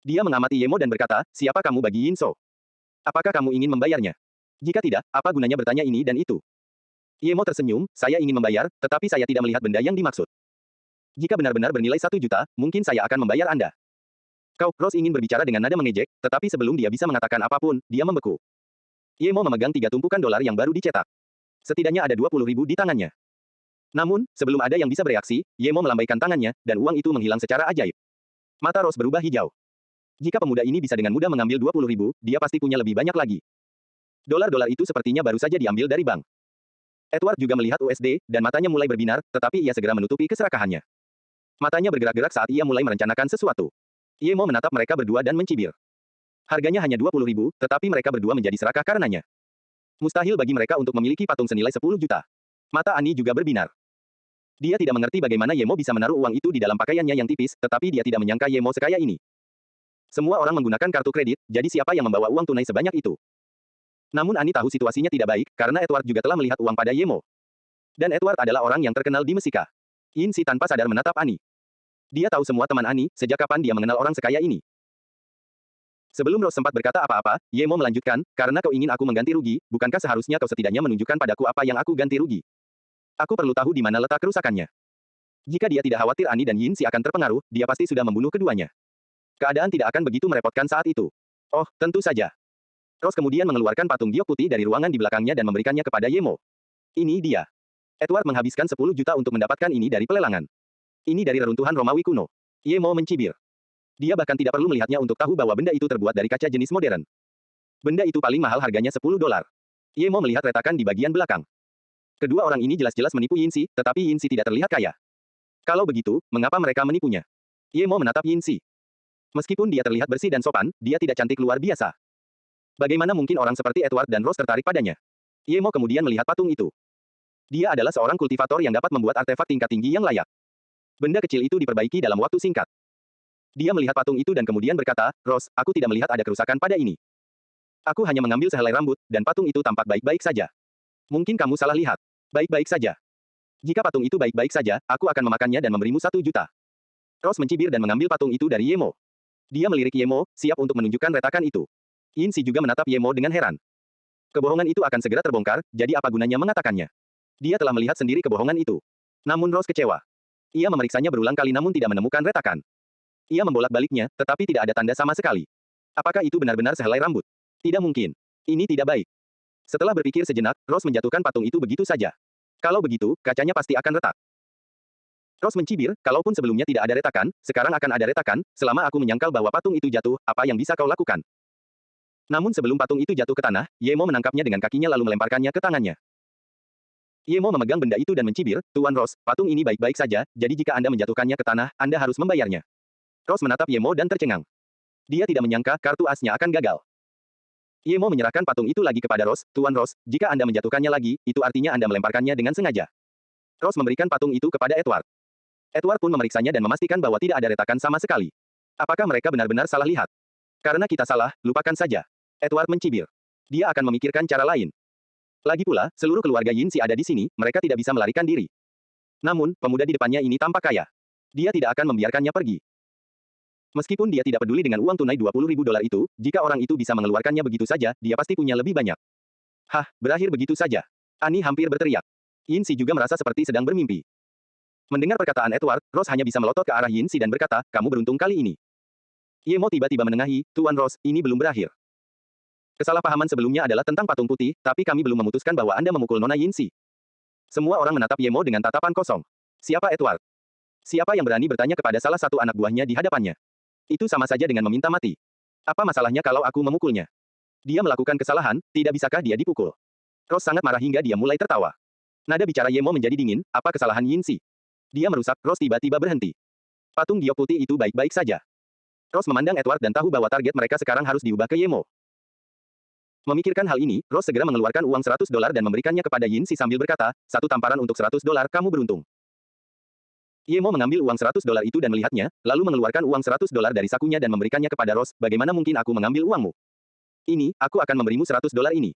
Dia mengamati Yemo dan berkata, siapa kamu bagi Yinso? Apakah kamu ingin membayarnya? Jika tidak, apa gunanya bertanya ini dan itu? Yemo tersenyum, saya ingin membayar, tetapi saya tidak melihat benda yang dimaksud. Jika benar-benar bernilai 1 juta, mungkin saya akan membayar Anda. Ross ingin berbicara dengan nada mengejek, tetapi sebelum dia bisa mengatakan apapun, dia membeku. Yemo memegang 3 tumpukan dolar yang baru dicetak. Setidaknya ada 20.000 di tangannya. Namun, sebelum ada yang bisa bereaksi, Yemo melambaikan tangannya, dan uang itu menghilang secara ajaib. Mata Ross berubah hijau. Jika pemuda ini bisa dengan mudah mengambil 20.000, dia pasti punya lebih banyak lagi. Dolar-dolar itu sepertinya baru saja diambil dari bank. Edward juga melihat USD, dan matanya mulai berbinar, tetapi ia segera menutupi keserakahannya. Matanya bergerak-gerak saat ia mulai merencanakan sesuatu. Yemo menatap mereka berdua dan mencibir. Harganya hanya 20.000, tetapi mereka berdua menjadi serakah karenanya. Mustahil bagi mereka untuk memiliki patung senilai 10 juta. Mata Ani juga berbinar. Dia tidak mengerti bagaimana Yemo bisa menaruh uang itu di dalam pakaiannya yang tipis, tetapi dia tidak menyangka Yemo sekaya ini. Semua orang menggunakan kartu kredit, jadi siapa yang membawa uang tunai sebanyak itu? Namun Ani tahu situasinya tidak baik, karena Edward juga telah melihat uang pada Yemo. Dan Edward adalah orang yang terkenal di Mesika. Yinsi tanpa sadar menatap Ani. Dia tahu semua teman Ani, sejak kapan dia mengenal orang sekaya ini. Sebelum Ross sempat berkata apa-apa, Yemo melanjutkan, karena kau ingin aku mengganti rugi, bukankah seharusnya kau setidaknya menunjukkan padaku apa yang aku ganti rugi? Aku perlu tahu di mana letak kerusakannya. Jika dia tidak khawatir Ani dan Yinsi akan terpengaruh, dia pasti sudah membunuh keduanya. Keadaan tidak akan begitu merepotkan saat itu. Oh, tentu saja. Ross kemudian mengeluarkan patung giok putih dari ruangan di belakangnya dan memberikannya kepada Yemo. Ini dia. Edward menghabiskan 10 juta untuk mendapatkan ini dari pelelangan. Ini dari reruntuhan Romawi kuno. Yemo mencibir. Dia bahkan tidak perlu melihatnya untuk tahu bahwa benda itu terbuat dari kaca jenis modern. Benda itu paling mahal harganya 10 dolar. Yemo melihat retakan di bagian belakang. Kedua orang ini jelas-jelas menipu Yinsi, tetapi Yinsi tidak terlihat kaya. Kalau begitu, mengapa mereka menipunya? Yemo menatap Yinsi. Meskipun dia terlihat bersih dan sopan, dia tidak cantik luar biasa. Bagaimana mungkin orang seperti Edward dan Ross tertarik padanya? Yemo kemudian melihat patung itu. Dia adalah seorang kultivator yang dapat membuat artefak tingkat tinggi yang layak. Benda kecil itu diperbaiki dalam waktu singkat. Dia melihat patung itu dan kemudian berkata, Ross, aku tidak melihat ada kerusakan pada ini. Aku hanya mengambil sehelai rambut, dan patung itu tampak baik-baik saja. Mungkin kamu salah lihat. Baik-baik saja. Jika patung itu baik-baik saja, aku akan memakannya dan memberimu 1 juta. Ross mencibir dan mengambil patung itu dari Yemo. Dia melirik Yemo, siap untuk menunjukkan retakan itu. Yinsi juga menatap Yemo dengan heran. Kebohongan itu akan segera terbongkar, jadi apa gunanya mengatakannya? Dia telah melihat sendiri kebohongan itu. Namun Ross kecewa. Ia memeriksanya berulang kali namun tidak menemukan retakan. Ia membolak-baliknya, tetapi tidak ada tanda sama sekali. Apakah itu benar-benar sehelai rambut? Tidak mungkin. Ini tidak baik. Setelah berpikir sejenak, Ross menjatuhkan patung itu begitu saja. Kalau begitu, kacanya pasti akan retak. Ross mencibir, kalaupun sebelumnya tidak ada retakan, sekarang akan ada retakan, selama aku menyangkal bahwa patung itu jatuh, apa yang bisa kau lakukan? Namun sebelum patung itu jatuh ke tanah, Yemo menangkapnya dengan kakinya lalu melemparkannya ke tangannya. Yemo memegang benda itu dan mencibir, Tuan Ross, patung ini baik-baik saja, jadi jika Anda menjatuhkannya ke tanah, Anda harus membayarnya. Ross menatap Yemo dan tercengang. Dia tidak menyangka kartu asnya akan gagal. Yemo menyerahkan patung itu lagi kepada Ross, Tuan Ross, jika Anda menjatuhkannya lagi, itu artinya Anda melemparkannya dengan sengaja. Ross memberikan patung itu kepada Edward. Edward pun memeriksanya dan memastikan bahwa tidak ada retakan sama sekali. Apakah mereka benar-benar salah lihat? Karena kita salah, lupakan saja. Edward mencibir. Dia akan memikirkan cara lain. Lagi pula, seluruh keluarga Yinsi ada di sini, mereka tidak bisa melarikan diri. Namun, pemuda di depannya ini tampak kaya. Dia tidak akan membiarkannya pergi. Meskipun dia tidak peduli dengan uang tunai 20.000 dolar itu, jika orang itu bisa mengeluarkannya begitu saja, dia pasti punya lebih banyak. Hah, berakhir begitu saja. Annie hampir berteriak. Yinsi juga merasa seperti sedang bermimpi. Mendengar perkataan Edward, Rose hanya bisa melotot ke arah Yinsi dan berkata, kamu beruntung kali ini. Yemo tiba-tiba menengahi, Tuan Rose, ini belum berakhir. Kesalahpahaman sebelumnya adalah tentang patung putih, tapi kami belum memutuskan bahwa Anda memukul Nona Yinsi. Semua orang menatap Yemo dengan tatapan kosong. Siapa Edward? Siapa yang berani bertanya kepada salah satu anak buahnya di hadapannya? Itu sama saja dengan meminta mati. Apa masalahnya kalau aku memukulnya? Dia melakukan kesalahan, tidak bisakah dia dipukul? Rose sangat marah hingga dia mulai tertawa. Nada bicara Yemo menjadi dingin, apa kesalahan Yinsi? Dia merusak, Rose tiba-tiba berhenti. Patung giok putih itu baik-baik saja. Rose memandang Edward dan tahu bahwa target mereka sekarang harus diubah ke Yemo. Memikirkan hal ini, Rose segera mengeluarkan uang 100 dolar dan memberikannya kepada Yinsi sambil berkata, satu tamparan untuk 100 dolar, kamu beruntung. Yemo mengambil uang 100 dolar itu dan melihatnya, lalu mengeluarkan uang 100 dolar dari sakunya dan memberikannya kepada Rose, bagaimana mungkin aku mengambil uangmu? Ini, aku akan memberimu 100 dolar ini.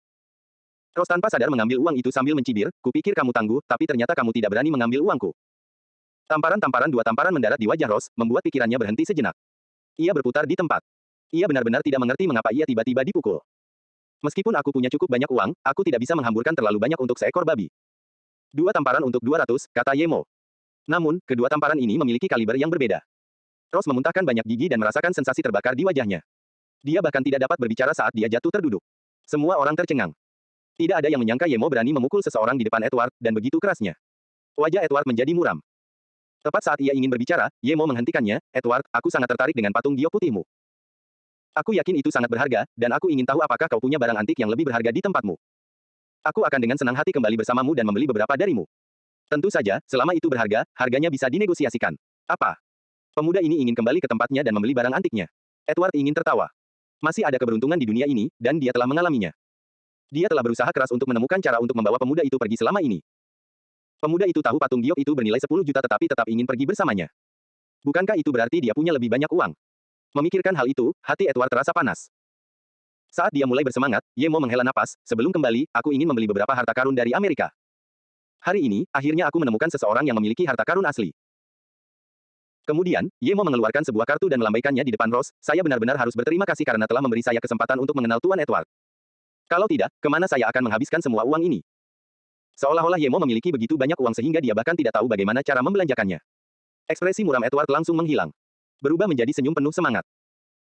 Rose tanpa sadar mengambil uang itu sambil mencibir, kupikir kamu tangguh, tapi ternyata kamu tidak berani mengambil uangku. Tamparan-tamparan dua tamparan mendarat di wajah Rose, membuat pikirannya berhenti sejenak. Ia berputar di tempat. Ia benar-benar tidak mengerti mengapa ia tiba-tiba dipukul. Meskipun aku punya cukup banyak uang, aku tidak bisa menghamburkan terlalu banyak untuk seekor babi. Dua tamparan untuk 200, kata Yemo. Namun, kedua tamparan ini memiliki kaliber yang berbeda. Rose memuntahkan banyak gigi dan merasakan sensasi terbakar di wajahnya. Dia bahkan tidak dapat berbicara saat dia jatuh terduduk. Semua orang tercengang. Tidak ada yang menyangka Yemo berani memukul seseorang di depan Edward, dan begitu kerasnya. Wajah Edward menjadi muram. Tepat saat ia ingin berbicara, Yemo menghentikannya, Edward, aku sangat tertarik dengan patung giok putihmu. Aku yakin itu sangat berharga, dan aku ingin tahu apakah kau punya barang antik yang lebih berharga di tempatmu. Aku akan dengan senang hati kembali bersamamu dan membeli beberapa darimu. Tentu saja, selama itu berharga, harganya bisa dinegosiasikan. Apa? Pemuda ini ingin kembali ke tempatnya dan membeli barang antiknya. Edward ingin tertawa. Masih ada keberuntungan di dunia ini, dan dia telah mengalaminya. Dia telah berusaha keras untuk menemukan cara untuk membawa pemuda itu pergi selama ini. Pemuda itu tahu patung giok itu bernilai 10 juta tetapi tetap ingin pergi bersamanya. Bukankah itu berarti dia punya lebih banyak uang? Memikirkan hal itu, hati Edward terasa panas. Saat dia mulai bersemangat, Yemo menghela napas, sebelum kembali, aku ingin membeli beberapa harta karun dari Amerika. Hari ini, akhirnya aku menemukan seseorang yang memiliki harta karun asli. Kemudian, Yemo mengeluarkan sebuah kartu dan melambaikannya di depan Rose, saya benar-benar harus berterima kasih karena telah memberi saya kesempatan untuk mengenal Tuan Edward. Kalau tidak, kemana saya akan menghabiskan semua uang ini? Seolah-olah Yemo memiliki begitu banyak uang sehingga dia bahkan tidak tahu bagaimana cara membelanjakannya. Ekspresi muram Edward langsung menghilang. Berubah menjadi senyum penuh semangat.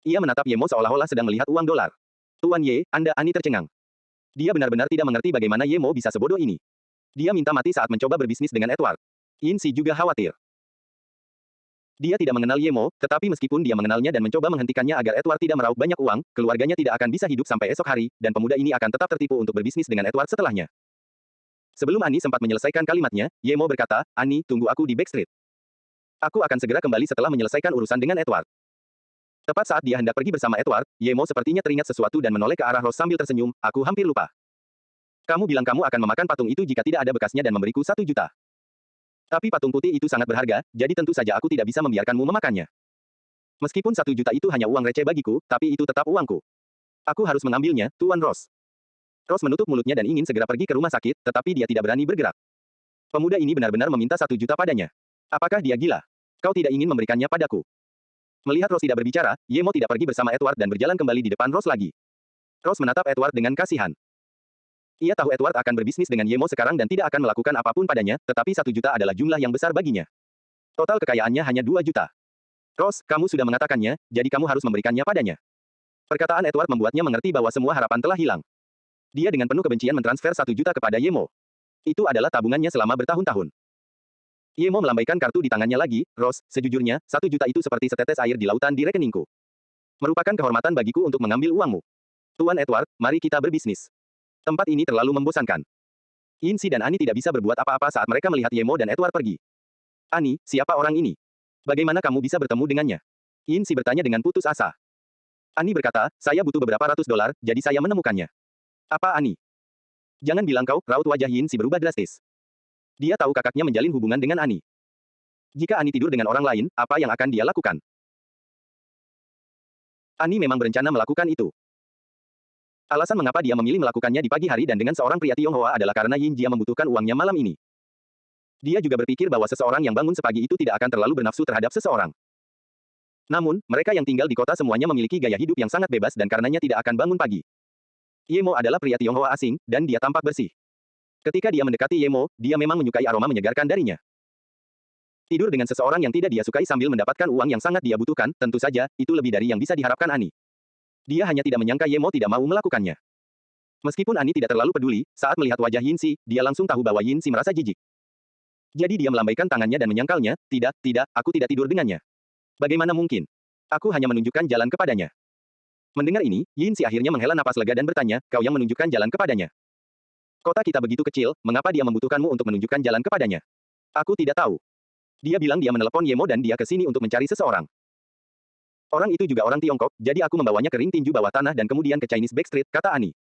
Ia menatap Yemo seolah-olah sedang melihat uang dolar. Tuan Ye, Anda Ani tercengang. Dia benar-benar tidak mengerti bagaimana Yemo bisa sebodoh ini. Dia minta mati saat mencoba berbisnis dengan Edward. Yinsi juga khawatir. Dia tidak mengenal Yemo, tetapi meskipun dia mengenalnya dan mencoba menghentikannya agar Edward tidak meraup banyak uang, keluarganya tidak akan bisa hidup sampai esok hari, dan pemuda ini akan tetap tertipu untuk berbisnis dengan Edward setelahnya. Sebelum Ani sempat menyelesaikan kalimatnya, Yemo berkata, Ani, tunggu aku di backstreet. Aku akan segera kembali setelah menyelesaikan urusan dengan Edward. Tepat saat dia hendak pergi bersama Edward, Yemo sepertinya teringat sesuatu dan menoleh ke arah Rose sambil tersenyum, aku hampir lupa. Kamu bilang kamu akan memakan patung itu jika tidak ada bekasnya dan memberiku 1 juta. Tapi patung putih itu sangat berharga, jadi tentu saja aku tidak bisa membiarkanmu memakannya. Meskipun 1 juta itu hanya uang receh bagiku, tapi itu tetap uangku. Aku harus mengambilnya, Tuan Rose. Rose menutup mulutnya dan ingin segera pergi ke rumah sakit, tetapi dia tidak berani bergerak. Pemuda ini benar-benar meminta 1 juta padanya. Apakah dia gila? Kau tidak ingin memberikannya padaku. Melihat Rose tidak berbicara, Yemo tidak pergi bersama Edward dan berjalan kembali di depan Rose lagi. Rose menatap Edward dengan kasihan. Ia tahu Edward akan berbisnis dengan Yemo sekarang dan tidak akan melakukan apapun padanya, tetapi 1 juta adalah jumlah yang besar baginya. Total kekayaannya hanya 2 juta. Rose, kamu sudah mengatakannya, jadi kamu harus memberikannya padanya. Perkataan Edward membuatnya mengerti bahwa semua harapan telah hilang. Dia dengan penuh kebencian mentransfer 1 juta kepada Yemo. Itu adalah tabungannya selama bertahun-tahun. Yemo melambaikan kartu di tangannya lagi, Rose, sejujurnya, 1 juta itu seperti setetes air di lautan di rekeningku. Merupakan kehormatan bagiku untuk mengambil uangmu. Tuan Edward, mari kita berbisnis. Tempat ini terlalu membosankan. Yinsi dan Ani tidak bisa berbuat apa-apa saat mereka melihat Yemo dan Edward pergi. Ani, siapa orang ini? Bagaimana kamu bisa bertemu dengannya? Yinsi bertanya dengan putus asa. Ani berkata, saya butuh beberapa ratus dolar, jadi saya menemukannya. Apa Ani? Jangan bilang kau, raut wajah Yinsi berubah drastis. Dia tahu kakaknya menjalin hubungan dengan Ani. Jika Ani tidur dengan orang lain, apa yang akan dia lakukan? Ani memang berencana melakukan itu. Alasan mengapa dia memilih melakukannya di pagi hari dan dengan seorang pria Tionghoa adalah karena Yin Jia membutuhkan uangnya malam ini. Dia juga berpikir bahwa seseorang yang bangun sepagi itu tidak akan terlalu bernafsu terhadap seseorang. Namun, mereka yang tinggal di kota semuanya memiliki gaya hidup yang sangat bebas dan karenanya tidak akan bangun pagi. Yemo adalah pria Tionghoa asing, dan dia tampak bersih. Ketika dia mendekati Yemo, dia memang menyukai aroma menyegarkan darinya. Tidur dengan seseorang yang tidak dia sukai sambil mendapatkan uang yang sangat dia butuhkan, tentu saja, itu lebih dari yang bisa diharapkan Ani. Dia hanya tidak menyangka Yemo tidak mau melakukannya. Meskipun Ani tidak terlalu peduli, saat melihat wajah Yinsi, dia langsung tahu bahwa Yinsi merasa jijik. Jadi dia melambaikan tangannya dan menyangkalnya, tidak, aku tidak tidur dengannya. Bagaimana mungkin? Aku hanya menunjukkan jalan kepadanya. Mendengar ini, Yinsi akhirnya menghela napas lega dan bertanya, kau yang menunjukkan jalan kepadanya. Kota kita begitu kecil, mengapa dia membutuhkanmu untuk menunjukkan jalan kepadanya? Aku tidak tahu. Dia bilang dia menelepon Yemo dan dia ke sini untuk mencari seseorang. Orang itu juga orang Tiongkok, jadi aku membawanya ke ring tinju bawah tanah dan kemudian ke Chinese Backstreet, kata Ani.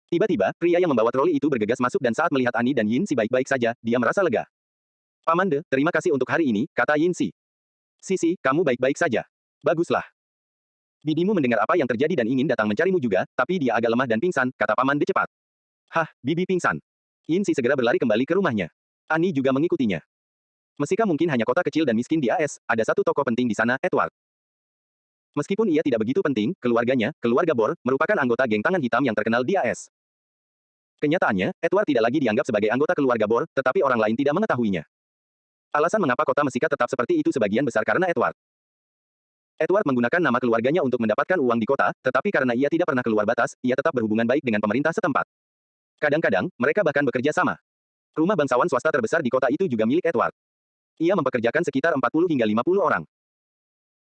Tiba-tiba, pria yang membawa troli itu bergegas masuk dan saat melihat Ani dan Yinsi baik-baik saja, dia merasa lega. Paman De, terima kasih untuk hari ini, kata Yinsi. Sisi, kamu baik-baik saja. Baguslah. Bibimu mendengar apa yang terjadi dan ingin datang mencarimu juga, tapi dia agak lemah dan pingsan, kata Paman De cepat. Hah, bibi pingsan. Yinsi segera berlari kembali ke rumahnya. Ani juga mengikutinya. Meskipun mungkin hanya kota kecil dan miskin di AS, ada satu tokoh penting di sana, Edward. Meskipun ia tidak begitu penting, keluarganya, keluarga Bor, merupakan anggota geng tangan hitam yang terkenal di AS. Kenyataannya, Edward tidak lagi dianggap sebagai anggota keluarga Bor, tetapi orang lain tidak mengetahuinya. Alasan mengapa kota Mesika tetap seperti itu sebagian besar karena Edward. Edward menggunakan nama keluarganya untuk mendapatkan uang di kota, tetapi karena ia tidak pernah keluar batas, ia tetap berhubungan baik dengan pemerintah setempat. Kadang-kadang, mereka bahkan bekerja sama. Rumah bangsawan swasta terbesar di kota itu juga milik Edward. Ia mempekerjakan sekitar 40 hingga 50 orang.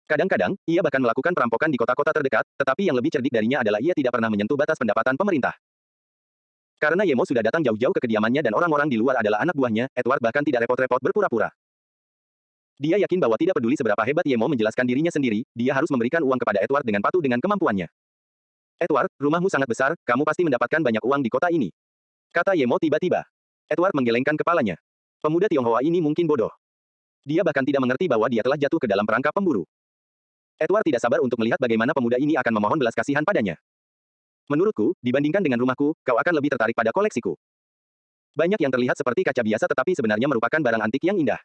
Kadang-kadang, ia bahkan melakukan perampokan di kota-kota terdekat, tetapi yang lebih cerdik darinya adalah ia tidak pernah menyentuh batas pendapatan pemerintah. Karena Yemo sudah datang jauh-jauh ke kediamannya dan orang-orang di luar adalah anak buahnya, Edward bahkan tidak repot-repot berpura-pura. Dia yakin bahwa tidak peduli seberapa hebat Yemo menjelaskan dirinya sendiri, dia harus memberikan uang kepada Edward dengan patuh dengan kemampuannya. Edward, rumahmu sangat besar, kamu pasti mendapatkan banyak uang di kota ini. Kata Yemo tiba-tiba. Edward menggelengkan kepalanya. Pemuda Tionghoa ini mungkin bodoh. Dia bahkan tidak mengerti bahwa dia telah jatuh ke dalam perangkap pemburu. Edward tidak sabar untuk melihat bagaimana pemuda ini akan memohon belas kasihan padanya. Menurutku, dibandingkan dengan rumahku, kau akan lebih tertarik pada koleksiku. Banyak yang terlihat seperti kaca biasa tetapi sebenarnya merupakan barang antik yang indah.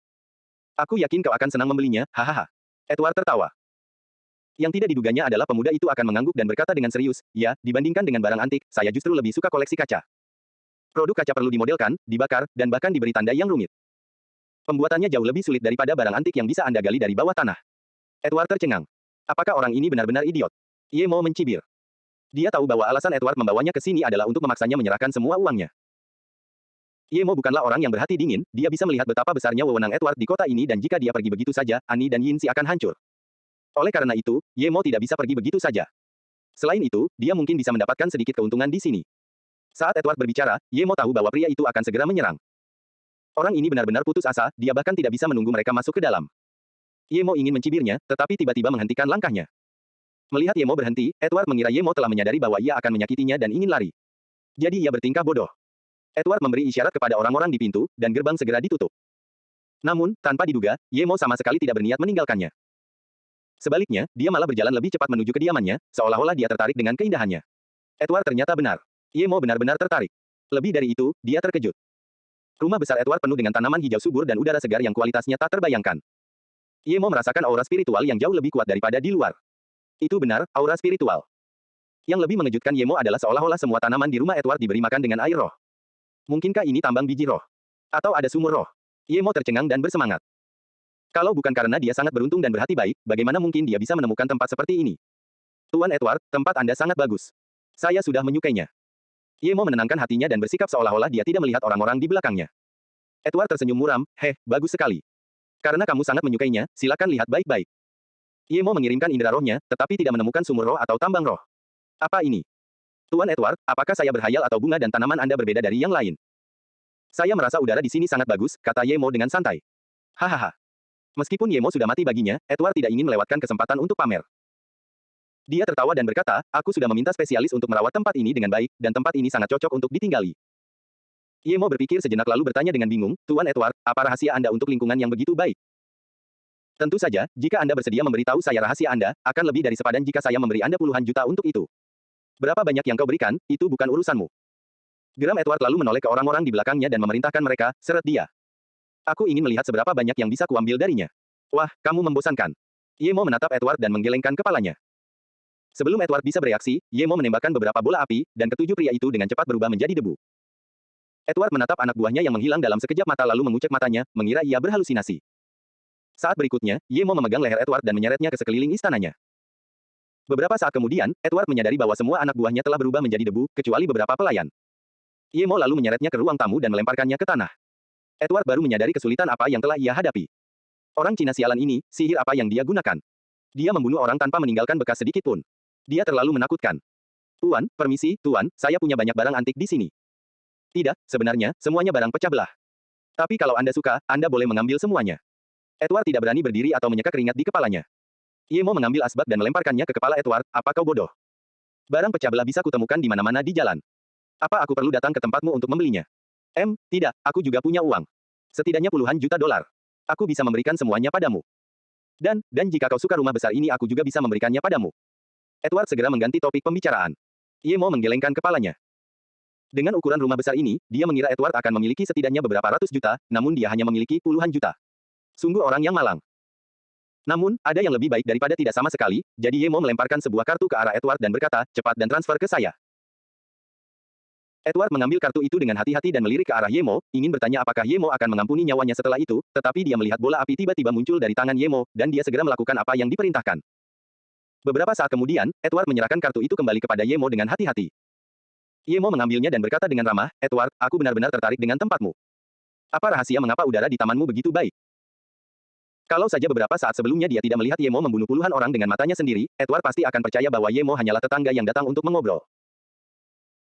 Aku yakin kau akan senang membelinya, hahaha. Edward tertawa. Yang tidak diduganya adalah pemuda itu akan mengangguk dan berkata dengan serius, ya, dibandingkan dengan barang antik, saya justru lebih suka koleksi kaca. Produk kaca perlu dimodelkan, dibakar, dan bahkan diberi tanda yang rumit. Pembuatannya jauh lebih sulit daripada barang antik yang bisa Anda gali dari bawah tanah. Edward tercengang. Apakah orang ini benar-benar idiot? Yemo mencibir. Dia tahu bahwa alasan Edward membawanya ke sini adalah untuk memaksanya menyerahkan semua uangnya. Yemo bukanlah orang yang berhati dingin, dia bisa melihat betapa besarnya wewenang Edward di kota ini dan jika dia pergi begitu saja, Ani dan Yinsi akan hancur. Oleh karena itu, Yemo tidak bisa pergi begitu saja. Selain itu, dia mungkin bisa mendapatkan sedikit keuntungan di sini. Saat Edward berbicara, Yemo tahu bahwa pria itu akan segera menyerang. Orang ini benar-benar putus asa, dia bahkan tidak bisa menunggu mereka masuk ke dalam. Yemo ingin mencibirnya, tetapi tiba-tiba menghentikan langkahnya. Melihat Yemo berhenti, Edward mengira Yemo telah menyadari bahwa ia akan menyakitinya dan ingin lari. Jadi ia bertingkah bodoh. Edward memberi isyarat kepada orang-orang di pintu, dan gerbang segera ditutup. Namun, tanpa diduga, Yemo sama sekali tidak berniat meninggalkannya. Sebaliknya, dia malah berjalan lebih cepat menuju kediamannya, seolah-olah dia tertarik dengan keindahannya. Edward ternyata benar. Yemo benar-benar tertarik. Lebih dari itu, dia terkejut. Rumah besar Edward penuh dengan tanaman hijau subur dan udara segar yang kualitasnya tak terbayangkan. Yemo merasakan aura spiritual yang jauh lebih kuat daripada di luar. Itu benar, aura spiritual. Yang lebih mengejutkan Yemo adalah seolah-olah semua tanaman di rumah Edward diberi makan dengan air roh. Mungkinkah ini tambang biji roh? Atau ada sumur roh? Yemo tercengang dan bersemangat. Kalau bukan karena dia sangat beruntung dan berhati baik, bagaimana mungkin dia bisa menemukan tempat seperti ini? Tuan Edward, tempat Anda sangat bagus. Saya sudah menyukainya. Yemo menenangkan hatinya dan bersikap seolah-olah dia tidak melihat orang-orang di belakangnya. Edward tersenyum muram, bagus sekali. Karena kamu sangat menyukainya, silakan lihat baik-baik. Yemo mengirimkan indera rohnya, tetapi tidak menemukan sumur roh atau tambang roh. Apa ini? Tuan Edward, apakah saya berhayal atau bunga dan tanaman Anda berbeda dari yang lain? Saya merasa udara di sini sangat bagus, kata Yemo dengan santai. Hahaha. Meskipun Yemo sudah mati baginya, Edward tidak ingin melewatkan kesempatan untuk pamer. Dia tertawa dan berkata, aku sudah meminta spesialis untuk merawat tempat ini dengan baik, dan tempat ini sangat cocok untuk ditinggali. Yemo berpikir sejenak lalu bertanya dengan bingung, Tuan Edward, apa rahasia Anda untuk lingkungan yang begitu baik? Tentu saja, jika Anda bersedia memberitahu saya rahasia Anda, akan lebih dari sepadan jika saya memberi Anda puluhan juta untuk itu. Berapa banyak yang kau berikan, itu bukan urusanmu. Geram Edward lalu menoleh ke orang-orang di belakangnya dan memerintahkan mereka, seret dia. Aku ingin melihat seberapa banyak yang bisa kuambil darinya. Wah, kamu membosankan. Yemo menatap Edward dan menggelengkan kepalanya. Sebelum Edward bisa bereaksi, Yemo menembakkan beberapa bola api, dan ketujuh pria itu dengan cepat berubah menjadi debu. Edward menatap anak buahnya yang menghilang dalam sekejap mata lalu mengucek matanya, mengira ia berhalusinasi. Saat berikutnya, Yemo memegang leher Edward dan menyeretnya ke sekeliling istananya. Beberapa saat kemudian, Edward menyadari bahwa semua anak buahnya telah berubah menjadi debu, kecuali beberapa pelayan. Yemo lalu menyeretnya ke ruang tamu dan melemparkannya ke tanah. Edward baru menyadari kesulitan apa yang telah ia hadapi. Orang Cina sialan ini, sihir apa yang dia gunakan? Dia membunuh orang tanpa meninggalkan bekas sedikit pun. Dia terlalu menakutkan. Tuan, permisi, Tuan, saya punya banyak barang antik di sini. Tidak, sebenarnya, semuanya barang pecah belah. Tapi kalau Anda suka, Anda boleh mengambil semuanya. Edward tidak berani berdiri atau menyeka keringat di kepalanya. Yemo mengambil asbak dan melemparkannya ke kepala Edward, apa kau bodoh? Barang pecah belah bisa kutemukan di mana-mana di jalan. Apa aku perlu datang ke tempatmu untuk membelinya? Tidak, aku juga punya uang. Setidaknya puluhan juta dolar. Aku bisa memberikan semuanya padamu. Dan jika kau suka rumah besar ini aku juga bisa memberikannya padamu. Edward segera mengganti topik pembicaraan. Yemo menggelengkan kepalanya. Dengan ukuran rumah besar ini, dia mengira Edward akan memiliki setidaknya beberapa ratus juta, namun dia hanya memiliki puluhan juta. Sungguh orang yang malang. Namun, ada yang lebih baik daripada tidak sama sekali, jadi Yemo melemparkan sebuah kartu ke arah Edward dan berkata, cepat dan transfer ke saya. Edward mengambil kartu itu dengan hati-hati dan melirik ke arah Yemo, ingin bertanya apakah Yemo akan mengampuni nyawanya setelah itu, tetapi dia melihat bola api tiba-tiba muncul dari tangan Yemo, dan dia segera melakukan apa yang diperintahkan. Beberapa saat kemudian, Edward menyerahkan kartu itu kembali kepada Yemo dengan hati-hati. Yemo mengambilnya dan berkata dengan ramah, Edward, aku benar-benar tertarik dengan tempatmu. Apa rahasia mengapa udara di tamanmu begitu baik? Kalau saja beberapa saat sebelumnya dia tidak melihat Yemo membunuh puluhan orang dengan matanya sendiri, Edward pasti akan percaya bahwa Yemo hanyalah tetangga yang datang untuk mengobrol.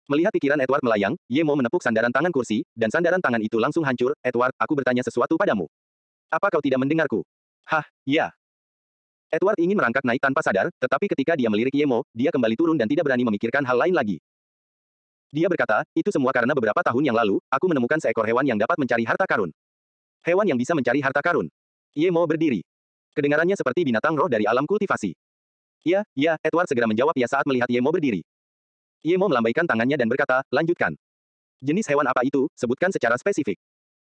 Melihat pikiran Edward melayang, Yemo menepuk sandaran tangan kursi, dan sandaran tangan itu langsung hancur. Edward, aku bertanya sesuatu padamu. Apa kau tidak mendengarku? Hah, ya. Edward ingin merangkak naik tanpa sadar, tetapi ketika dia melirik Yemo, dia kembali turun dan tidak berani memikirkan hal lain lagi. Dia berkata, itu semua karena beberapa tahun yang lalu, aku menemukan seekor hewan yang dapat mencari harta karun. Hewan yang bisa mencari harta karun. Yemo berdiri. Kedengarannya seperti binatang roh dari alam kultivasi. Ya, Edward segera menjawab ya saat melihat Yemo berdiri. Yemo melambaikan tangannya dan berkata, lanjutkan. Jenis hewan apa itu, sebutkan secara spesifik.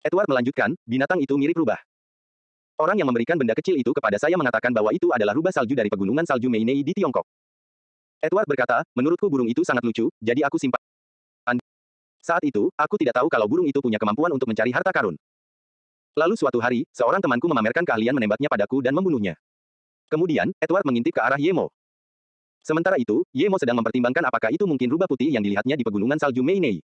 Edward melanjutkan, binatang itu mirip rubah. Orang yang memberikan benda kecil itu kepada saya mengatakan bahwa itu adalah rubah salju dari pegunungan salju Meinei di Tiongkok. Edward berkata, menurutku burung itu sangat lucu, jadi aku simpan. Saat itu, aku tidak tahu kalau burung itu punya kemampuan untuk mencari harta karun. Lalu suatu hari, seorang temanku memamerkan keahlian menembaknya padaku dan membunuhnya. Kemudian, Edward mengintip ke arah Yemo. Sementara itu, Yemo sedang mempertimbangkan apakah itu mungkin rubah putih yang dilihatnya di pegunungan salju Meinei.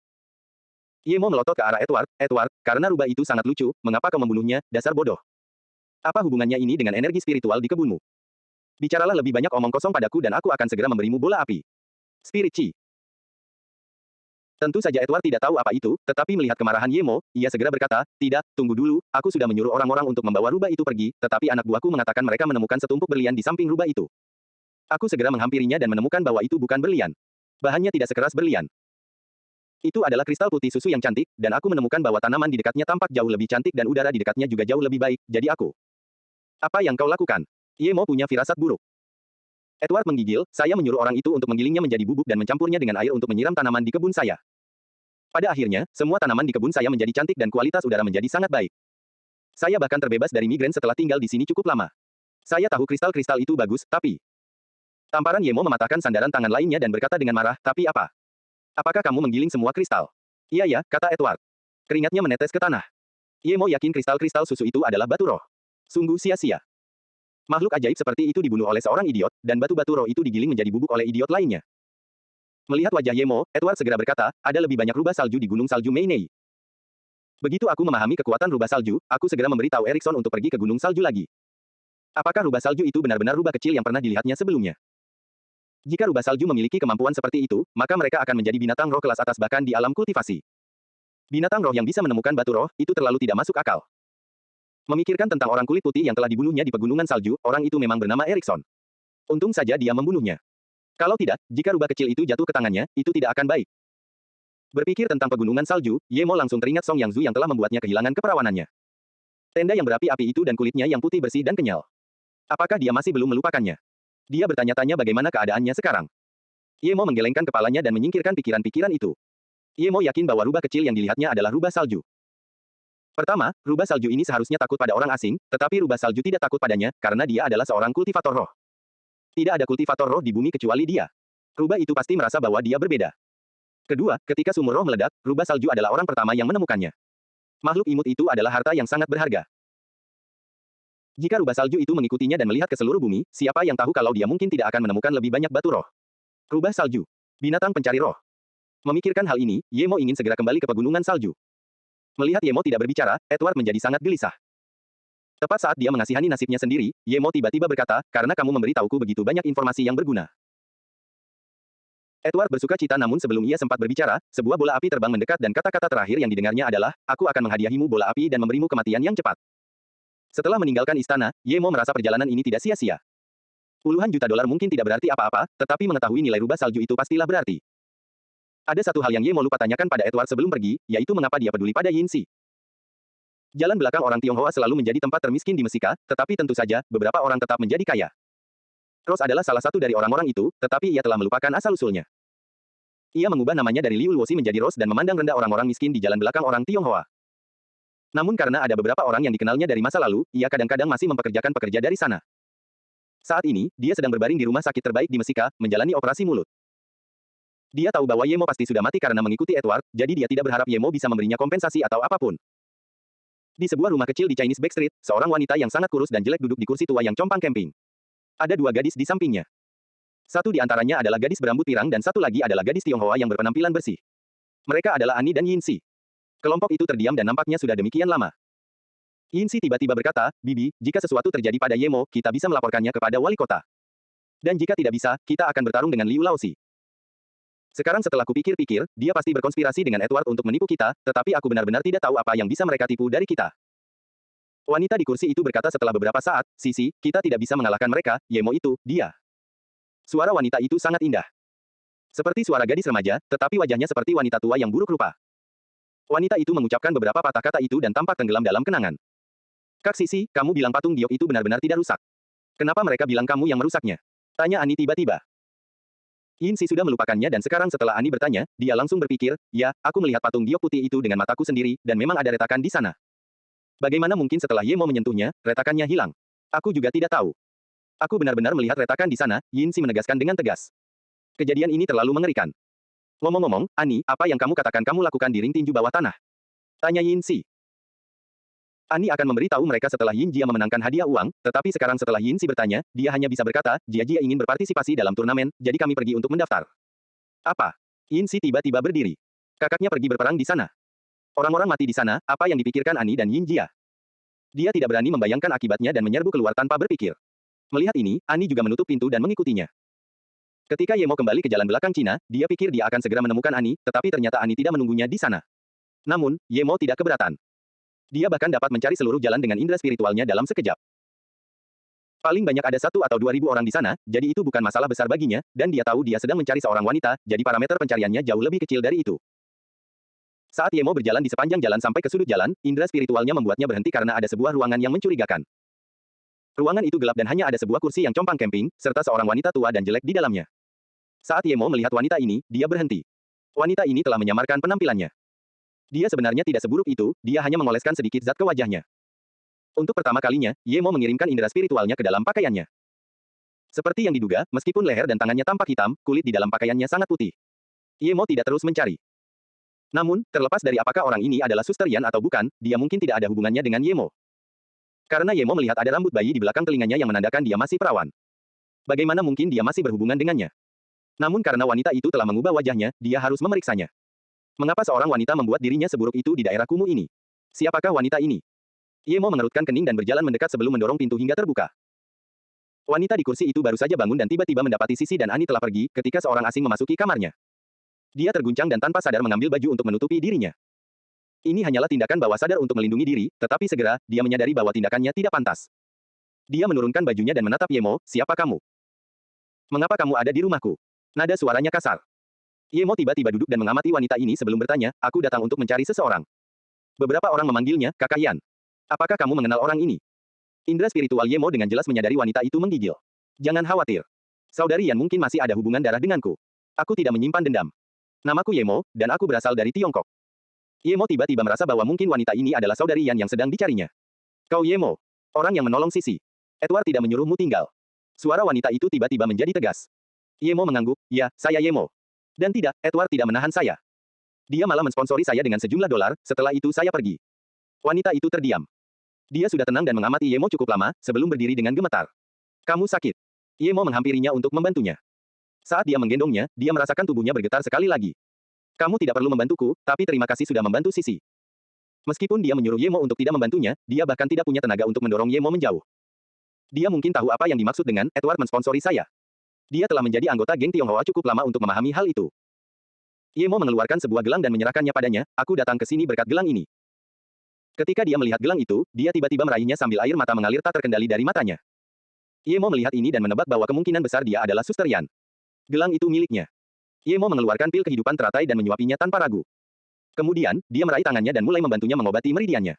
Yemo melotot ke arah Edward, karena rubah itu sangat lucu, mengapa kau membunuhnya, dasar bodoh? Apa hubungannya ini dengan energi spiritual di kebunmu? Bicaralah lebih banyak omong kosong padaku dan aku akan segera memberimu bola api. Spirit Chi. Tentu saja Edward tidak tahu apa itu, tetapi melihat kemarahan Yemo, ia segera berkata, tidak, tunggu dulu, aku sudah menyuruh orang-orang untuk membawa rubah itu pergi, tetapi anak buahku mengatakan mereka menemukan setumpuk berlian di samping rubah itu. Aku segera menghampirinya dan menemukan bahwa itu bukan berlian. Bahannya tidak sekeras berlian. Itu adalah kristal putih susu yang cantik, dan aku menemukan bahwa tanaman di dekatnya tampak jauh lebih cantik dan udara di dekatnya juga jauh lebih baik, jadi aku. Apa yang kau lakukan? Yemo punya firasat buruk. Edward menggigil, saya menyuruh orang itu untuk menggilingnya menjadi bubuk dan mencampurnya dengan air untuk menyiram tanaman di kebun saya. Pada akhirnya, semua tanaman di kebun saya menjadi cantik dan kualitas udara menjadi sangat baik. Saya bahkan terbebas dari migrain setelah tinggal di sini cukup lama. Saya tahu kristal-kristal itu bagus, tapi... Tamparan Yemo mematahkan sandaran tangan lainnya dan berkata dengan marah, tapi apa? Apakah kamu menggiling semua kristal? Iya, kata Edward. Keringatnya menetes ke tanah. Yemo yakin kristal-kristal susu itu adalah batu roh. Sungguh sia-sia. Makhluk ajaib seperti itu dibunuh oleh seorang idiot, dan batu-batu roh itu digiling menjadi bubuk oleh idiot lainnya. Melihat wajah Yemo, Edward segera berkata, ada lebih banyak rubah salju di gunung salju Meinei. Begitu aku memahami kekuatan rubah salju, aku segera memberitahu Erikson untuk pergi ke gunung salju lagi. Apakah rubah salju itu benar-benar rubah kecil yang pernah dilihatnya sebelumnya? Jika rubah salju memiliki kemampuan seperti itu, maka mereka akan menjadi binatang roh kelas atas bahkan di alam kultivasi. Binatang roh yang bisa menemukan batu roh, itu terlalu tidak masuk akal. Memikirkan tentang orang kulit putih yang telah dibunuhnya di pegunungan salju, orang itu memang bernama Erikson. Untung saja dia membunuhnya. Kalau tidak, jika rubah kecil itu jatuh ke tangannya, itu tidak akan baik. Berpikir tentang pegunungan salju, Yemo langsung teringat Song Yangzu yang telah membuatnya kehilangan keperawanannya. Tenda yang berapi-api itu dan kulitnya yang putih bersih dan kenyal. Apakah dia masih belum melupakannya? Dia bertanya-tanya bagaimana keadaannya sekarang. Yemo menggelengkan kepalanya dan menyingkirkan pikiran-pikiran itu. Yemo yakin bahwa rubah kecil yang dilihatnya adalah rubah salju. Pertama, rubah salju ini seharusnya takut pada orang asing, tetapi rubah salju tidak takut padanya, karena dia adalah seorang kultivator roh. Tidak ada kultivator roh di bumi kecuali dia. Rubah itu pasti merasa bahwa dia berbeda. Kedua, ketika sumur roh meledak, rubah salju adalah orang pertama yang menemukannya. Makhluk imut itu adalah harta yang sangat berharga. Jika rubah salju itu mengikutinya dan melihat ke seluruh bumi, siapa yang tahu kalau dia mungkin tidak akan menemukan lebih banyak batu roh. Rubah salju. Binatang pencari roh. Memikirkan hal ini, Yemo ingin segera kembali ke pegunungan salju. Melihat Yemo tidak berbicara, Edward menjadi sangat gelisah. Tepat saat dia mengasihani nasibnya sendiri, Yemo tiba-tiba berkata, karena kamu memberitahuku begitu banyak informasi yang berguna. Edward bersuka cita namun sebelum ia sempat berbicara, sebuah bola api terbang mendekat dan kata-kata terakhir yang didengarnya adalah, aku akan menghadiahimu bola api dan memberimu kematian yang cepat. Setelah meninggalkan istana, Yemo merasa perjalanan ini tidak sia-sia. Puluhan juta dolar mungkin tidak berarti apa-apa, tetapi mengetahui nilai rubah salju itu pastilah berarti. Ada satu hal yang Yemo lupa tanyakan pada Edward sebelum pergi, yaitu mengapa dia peduli pada Yinsi. Jalan belakang orang Tionghoa selalu menjadi tempat termiskin di Mesika, tetapi tentu saja, beberapa orang tetap menjadi kaya. Rose adalah salah satu dari orang-orang itu, tetapi ia telah melupakan asal-usulnya. Ia mengubah namanya dari Liu Luosi menjadi Rose dan memandang rendah orang-orang miskin di jalan belakang orang Tionghoa. Namun karena ada beberapa orang yang dikenalnya dari masa lalu, ia kadang-kadang masih mempekerjakan pekerja dari sana. Saat ini, dia sedang berbaring di rumah sakit terbaik di Mesika, menjalani operasi mulut. Dia tahu bahwa Yemo pasti sudah mati karena mengikuti Edward, jadi dia tidak berharap Yemo bisa memberinya kompensasi atau apapun. Di sebuah rumah kecil di Chinese Backstreet, seorang wanita yang sangat kurus dan jelek duduk di kursi tua yang compang camping. Ada dua gadis di sampingnya. Satu di antaranya adalah gadis berambut pirang dan satu lagi adalah gadis Tionghoa yang berpenampilan bersih. Mereka adalah Annie dan Yinsi. Kelompok itu terdiam dan nampaknya sudah demikian lama. Yinsi tiba-tiba berkata, Bibi, jika sesuatu terjadi pada Yemo, kita bisa melaporkannya kepada wali kota. Dan jika tidak bisa, kita akan bertarung dengan Liu Laosi. Sekarang setelah kupikir-pikir, dia pasti berkonspirasi dengan Edward untuk menipu kita, tetapi aku benar-benar tidak tahu apa yang bisa mereka tipu dari kita. Wanita di kursi itu berkata setelah beberapa saat, Sisi, kita tidak bisa mengalahkan mereka, Yemo itu, dia. Suara wanita itu sangat indah. Seperti suara gadis remaja, tetapi wajahnya seperti wanita tua yang buruk rupa. Wanita itu mengucapkan beberapa patah kata itu dan tampak tenggelam dalam kenangan. Kak Sisi, kamu bilang patung giok itu benar-benar tidak rusak. Kenapa mereka bilang kamu yang merusaknya? Tanya Annie tiba-tiba. Yinsi sudah melupakannya dan sekarang setelah Annie bertanya, dia langsung berpikir, ya, aku melihat patung giok putih itu dengan mataku sendiri, dan memang ada retakan di sana. Bagaimana mungkin setelah Yemo menyentuhnya, retakannya hilang? Aku juga tidak tahu. Aku benar-benar melihat retakan di sana, Yinsi menegaskan dengan tegas. Kejadian ini terlalu mengerikan. Ngomong-ngomong, Annie, apa yang kamu katakan kamu lakukan di ring tinju bawah tanah? Tanya Yinsi. Annie akan memberitahu mereka setelah Yin Jia memenangkan hadiah uang, tetapi sekarang setelah Yinsi bertanya, dia hanya bisa berkata, Jia ingin berpartisipasi dalam turnamen, jadi kami pergi untuk mendaftar. Apa? Yinsi tiba-tiba berdiri. Kakaknya pergi berperang di sana. Orang-orang mati di sana, apa yang dipikirkan Annie dan Yin Jia? Dia tidak berani membayangkan akibatnya dan menyerbu keluar tanpa berpikir. Melihat ini, Annie juga menutup pintu dan mengikutinya. Ketika Yemo kembali ke jalan belakang Cina, dia pikir dia akan segera menemukan Annie, tetapi ternyata Annie tidak menunggunya di sana. Namun, Yemo tidak keberatan. Dia bahkan dapat mencari seluruh jalan dengan indera spiritualnya dalam sekejap. Paling banyak ada 1 atau 2.000 orang di sana, jadi itu bukan masalah besar baginya, dan dia tahu dia sedang mencari seorang wanita, jadi parameter pencariannya jauh lebih kecil dari itu. Saat Yemo berjalan di sepanjang jalan sampai ke sudut jalan, indera spiritualnya membuatnya berhenti karena ada sebuah ruangan yang mencurigakan. Ruangan itu gelap dan hanya ada sebuah kursi yang compang camping, serta seorang wanita tua dan jelek di dalamnya. Saat Yemo melihat wanita ini, dia berhenti. Wanita ini telah menyamarkan penampilannya. Dia sebenarnya tidak seburuk itu, dia hanya mengoleskan sedikit zat ke wajahnya. Untuk pertama kalinya, Yemo mengirimkan indera spiritualnya ke dalam pakaiannya. Seperti yang diduga, meskipun leher dan tangannya tampak hitam, kulit di dalam pakaiannya sangat putih. Yemo tidak terus mencari. Namun, terlepas dari apakah orang ini adalah Suster Yan atau bukan, dia mungkin tidak ada hubungannya dengan Yemo. Karena Yemo melihat ada rambut bayi di belakang telinganya yang menandakan dia masih perawan. Bagaimana mungkin dia masih berhubungan dengannya? Namun karena wanita itu telah mengubah wajahnya, dia harus memeriksanya. Mengapa seorang wanita membuat dirinya seburuk itu di daerah kumuh ini? Siapakah wanita ini? Yemo mengerutkan kening dan berjalan mendekat sebelum mendorong pintu hingga terbuka. Wanita di kursi itu baru saja bangun dan tiba-tiba mendapati Sisi dan Annie telah pergi, ketika seorang asing memasuki kamarnya. Dia terguncang dan tanpa sadar mengambil baju untuk menutupi dirinya. Ini hanyalah tindakan bawah sadar untuk melindungi diri, tetapi segera, dia menyadari bahwa tindakannya tidak pantas. Dia menurunkan bajunya dan menatap Yemo, siapa kamu? Mengapa kamu ada di rumahku? Nada suaranya kasar. Yemo tiba-tiba duduk dan mengamati wanita ini sebelum bertanya, aku datang untuk mencari seseorang. Beberapa orang memanggilnya, Kakak Yan. Apakah kamu mengenal orang ini? Indra spiritual Yemo dengan jelas menyadari wanita itu menggigil. Jangan khawatir. Saudari Yan mungkin masih ada hubungan darah denganku. Aku tidak menyimpan dendam. Namaku Yemo, dan aku berasal dari Tiongkok. Yemo tiba-tiba merasa bahwa mungkin wanita ini adalah saudari Yan yang sedang dicarinya. Kau Yemo. Orang yang menolong Sisi. Edward tidak menyuruhmu tinggal. Suara wanita itu tiba-tiba menjadi tegas. Yemo mengangguk, ya, saya Yemo. Dan tidak, Edward tidak menahan saya. Dia malah mensponsori saya dengan sejumlah dolar, setelah itu saya pergi. Wanita itu terdiam. Dia sudah tenang dan mengamati Yemo cukup lama, sebelum berdiri dengan gemetar. Kamu sakit. Yemo menghampirinya untuk membantunya. Saat dia menggendongnya, dia merasakan tubuhnya bergetar sekali lagi. Kamu tidak perlu membantuku, tapi terima kasih sudah membantu Sisi. Meskipun dia menyuruh Yemo untuk tidak membantunya, dia bahkan tidak punya tenaga untuk mendorong Yemo menjauh. Dia mungkin tahu apa yang dimaksud dengan, Edward mensponsori saya. Dia telah menjadi anggota geng Tionghoa cukup lama untuk memahami hal itu. Yemo mengeluarkan sebuah gelang dan menyerahkannya padanya, aku datang ke sini berkat gelang ini. Ketika dia melihat gelang itu, dia tiba-tiba meraihnya sambil air mata mengalir tak terkendali dari matanya. Yemo melihat ini dan menebak bahwa kemungkinan besar dia adalah Suster Yan. Gelang itu miliknya. Yemo mengeluarkan pil kehidupan teratai dan menyuapinya tanpa ragu. Kemudian, dia meraih tangannya dan mulai membantunya mengobati meridiannya.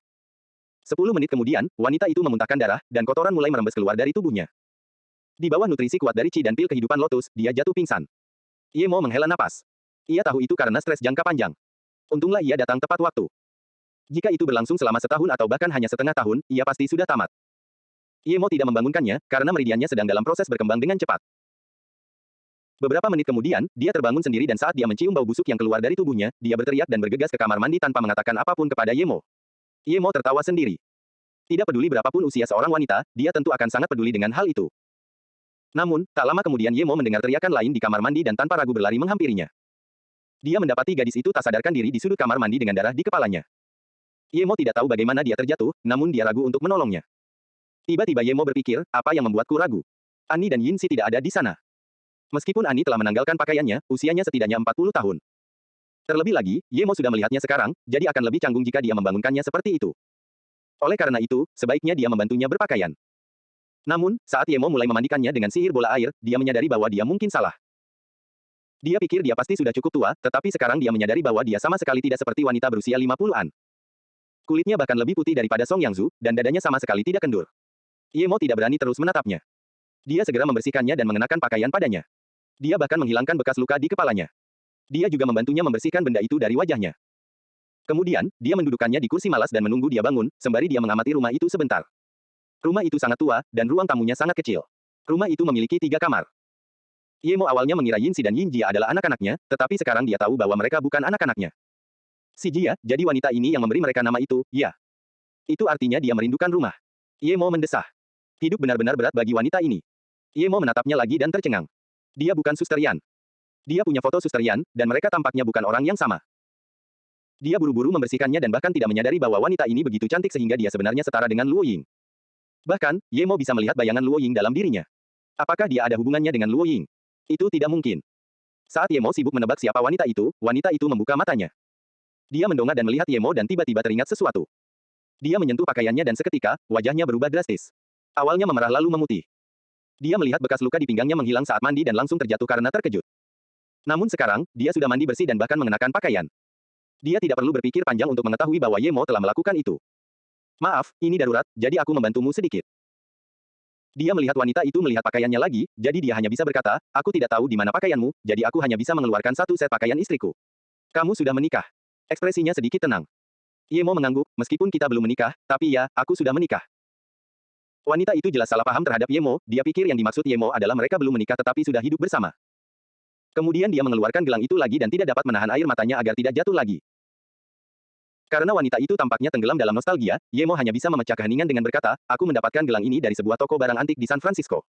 10 menit kemudian, wanita itu memuntahkan darah, dan kotoran mulai merembes keluar dari tubuhnya. Di bawah nutrisi kuat dari Qi dan pil kehidupan lotus, dia jatuh pingsan. Yemo menghela napas. Ia tahu itu karena stres jangka panjang. Untunglah ia datang tepat waktu. Jika itu berlangsung selama setahun atau bahkan hanya setengah tahun, ia pasti sudah tamat. Yemo tidak membangunkannya, karena meridiannya sedang dalam proses berkembang dengan cepat. Beberapa menit kemudian, dia terbangun sendiri dan saat dia mencium bau busuk yang keluar dari tubuhnya, dia berteriak dan bergegas ke kamar mandi tanpa mengatakan apapun kepada Yemo. Yemo tertawa sendiri. Tidak peduli berapapun usia seorang wanita, dia tentu akan sangat peduli dengan hal itu. Namun, tak lama kemudian Yemo mendengar teriakan lain di kamar mandi dan tanpa ragu berlari menghampirinya. Dia mendapati gadis itu tak sadarkan diri di sudut kamar mandi dengan darah di kepalanya. Yemo tidak tahu bagaimana dia terjatuh, namun dia ragu untuk menolongnya. Tiba-tiba Yemo berpikir, apa yang membuatku ragu? Annie dan Yinsi tidak ada di sana. Meskipun Annie telah menanggalkan pakaiannya, usianya setidaknya 40 tahun. Terlebih lagi, Yemo sudah melihatnya sekarang, jadi akan lebih canggung jika dia membangunkannya seperti itu. Oleh karena itu, sebaiknya dia membantunya berpakaian. Namun, saat Yemo mulai memandikannya dengan sihir bola air, dia menyadari bahwa dia mungkin salah. Dia pikir dia pasti sudah cukup tua, tetapi sekarang dia menyadari bahwa dia sama sekali tidak seperti wanita berusia 50-an. Kulitnya bahkan lebih putih daripada Song Yangzu, dan dadanya sama sekali tidak kendur. Yemo tidak berani terus menatapnya. Dia segera membersihkannya dan mengenakan pakaian padanya. Dia bahkan menghilangkan bekas luka di kepalanya. Dia juga membantunya membersihkan benda itu dari wajahnya. Kemudian, dia mendudukkannya di kursi malas dan menunggu dia bangun, sembari dia mengamati rumah itu sebentar. Rumah itu sangat tua, dan ruang tamunya sangat kecil. Rumah itu memiliki 3 kamar. Yemo awalnya mengira Yinsi dan Yinjia adalah anak-anaknya, tetapi sekarang dia tahu bahwa mereka bukan anak-anaknya. Si Jia, jadi wanita ini yang memberi mereka nama itu, ya. Itu artinya dia merindukan rumah. Yemo mendesah. Hidup benar-benar berat bagi wanita ini. Yemo menatapnya lagi dan tercengang. Dia bukan Suster Yan. Dia punya foto Suster Yan, dan mereka tampaknya bukan orang yang sama. Dia buru-buru membersihkannya dan bahkan tidak menyadari bahwa wanita ini begitu cantik sehingga dia sebenarnya setara dengan Luo Ying. Bahkan, Yemo bisa melihat bayangan Luo Ying dalam dirinya. Apakah dia ada hubungannya dengan Luo Ying? Itu tidak mungkin. Saat Yemo sibuk menebak siapa wanita itu membuka matanya. Dia mendongak dan melihat Yemo dan tiba-tiba teringat sesuatu. Dia menyentuh pakaiannya dan seketika, wajahnya berubah drastis. Awalnya memerah lalu memutih. Dia melihat bekas luka di pinggangnya menghilang saat mandi dan langsung terjatuh karena terkejut. Namun sekarang, dia sudah mandi bersih dan bahkan mengenakan pakaian. Dia tidak perlu berpikir panjang untuk mengetahui bahwa Yemo telah melakukan itu. Maaf, ini darurat, jadi aku membantumu sedikit. Dia melihat wanita itu melihat pakaiannya lagi, jadi dia hanya bisa berkata, aku tidak tahu di mana pakaianmu, jadi aku hanya bisa mengeluarkan 1 set pakaian istriku. Kamu sudah menikah. Ekspresinya sedikit tenang. Yemo mengangguk, meskipun kita belum menikah, tapi ya, aku sudah menikah. Wanita itu jelas salah paham terhadap Yemo, dia pikir yang dimaksud Yemo adalah mereka belum menikah tetapi sudah hidup bersama. Kemudian dia mengeluarkan gelang itu lagi dan tidak dapat menahan air matanya agar tidak jatuh lagi. Karena wanita itu tampaknya tenggelam dalam nostalgia, Yemo hanya bisa memecah keheningan dengan berkata, aku mendapatkan gelang ini dari sebuah toko barang antik di San Francisco.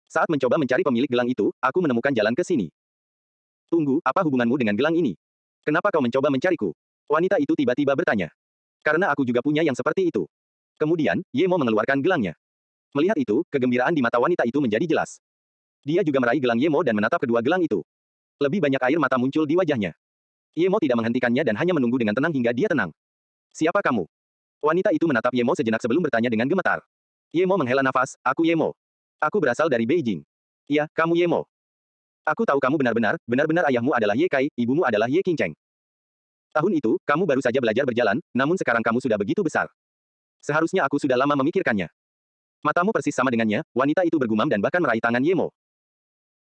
Saat mencoba mencari pemilik gelang itu, aku menemukan jalan ke sini. Tunggu, apa hubunganmu dengan gelang ini? Kenapa kau mencoba mencariku? Wanita itu tiba-tiba bertanya. Karena aku juga punya yang seperti itu. Kemudian, Yemo mengeluarkan gelangnya. Melihat itu, kegembiraan di mata wanita itu menjadi jelas. Dia juga meraih gelang Yemo dan menatap kedua gelang itu. Lebih banyak air mata muncul di wajahnya. Yemo tidak menghentikannya dan hanya menunggu dengan tenang hingga dia tenang. Siapa kamu? Wanita itu menatap Yemo sejenak sebelum bertanya dengan gemetar. Yemo menghela nafas, aku Yemo. Aku berasal dari Beijing. Iya, kamu Yemo. Aku tahu kamu benar-benar ayahmu adalah Ye Kai, ibumu adalah Ye Qingcheng. Tahun itu, kamu baru saja belajar berjalan, namun sekarang kamu sudah begitu besar. Seharusnya aku sudah lama memikirkannya. Matamu persis sama dengannya, wanita itu bergumam dan bahkan meraih tangan Yemo.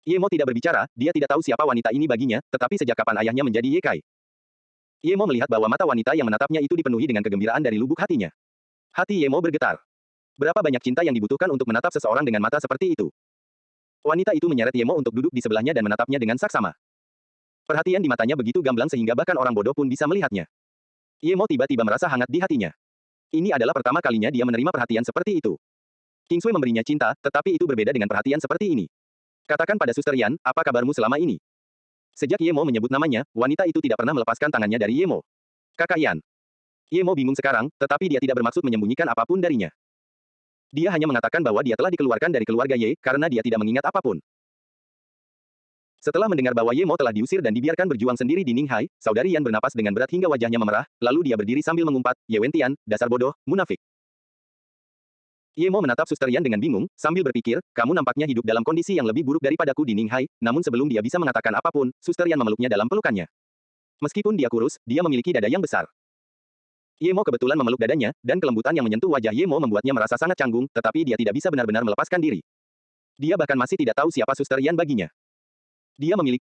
Yemo tidak berbicara, dia tidak tahu siapa wanita ini baginya, tetapi sejak kapan ayahnya menjadi Ye Kai. Yemo melihat bahwa mata wanita yang menatapnya itu dipenuhi dengan kegembiraan dari lubuk hatinya. Hati Yemo bergetar. Berapa banyak cinta yang dibutuhkan untuk menatap seseorang dengan mata seperti itu? Wanita itu menyeret Yemo untuk duduk di sebelahnya dan menatapnya dengan saksama. Perhatian di matanya begitu gamblang sehingga bahkan orang bodoh pun bisa melihatnya. Yemo tiba-tiba merasa hangat di hatinya. Ini adalah pertama kalinya dia menerima perhatian seperti itu. Kingsui memberinya cinta, tetapi itu berbeda dengan perhatian seperti ini. Katakan pada Suster Yan, apa kabarmu selama ini? Sejak Yemo menyebut namanya, wanita itu tidak pernah melepaskan tangannya dari Yemo. Kakak Yan. Yemo bingung sekarang, tetapi dia tidak bermaksud menyembunyikan apapun darinya. Dia hanya mengatakan bahwa dia telah dikeluarkan dari keluarga Ye, karena dia tidak mengingat apapun. Setelah mendengar bahwa Yemo telah diusir dan dibiarkan berjuang sendiri di Ninghai, saudari Yan bernapas dengan berat hingga wajahnya memerah, lalu dia berdiri sambil mengumpat, Ye Wentian, dasar bodoh, munafik. Yemo menatap Suster Yan dengan bingung, sambil berpikir, kamu nampaknya hidup dalam kondisi yang lebih buruk daripadaku di Ninghai, namun sebelum dia bisa mengatakan apapun, Suster Yan memeluknya dalam pelukannya. Meskipun dia kurus, dia memiliki dada yang besar. Yemo kebetulan memeluk dadanya, dan kelembutan yang menyentuh wajah Yemo membuatnya merasa sangat canggung, tetapi dia tidak bisa benar-benar melepaskan diri. Dia bahkan masih tidak tahu siapa Suster Yan baginya. Dia memiliki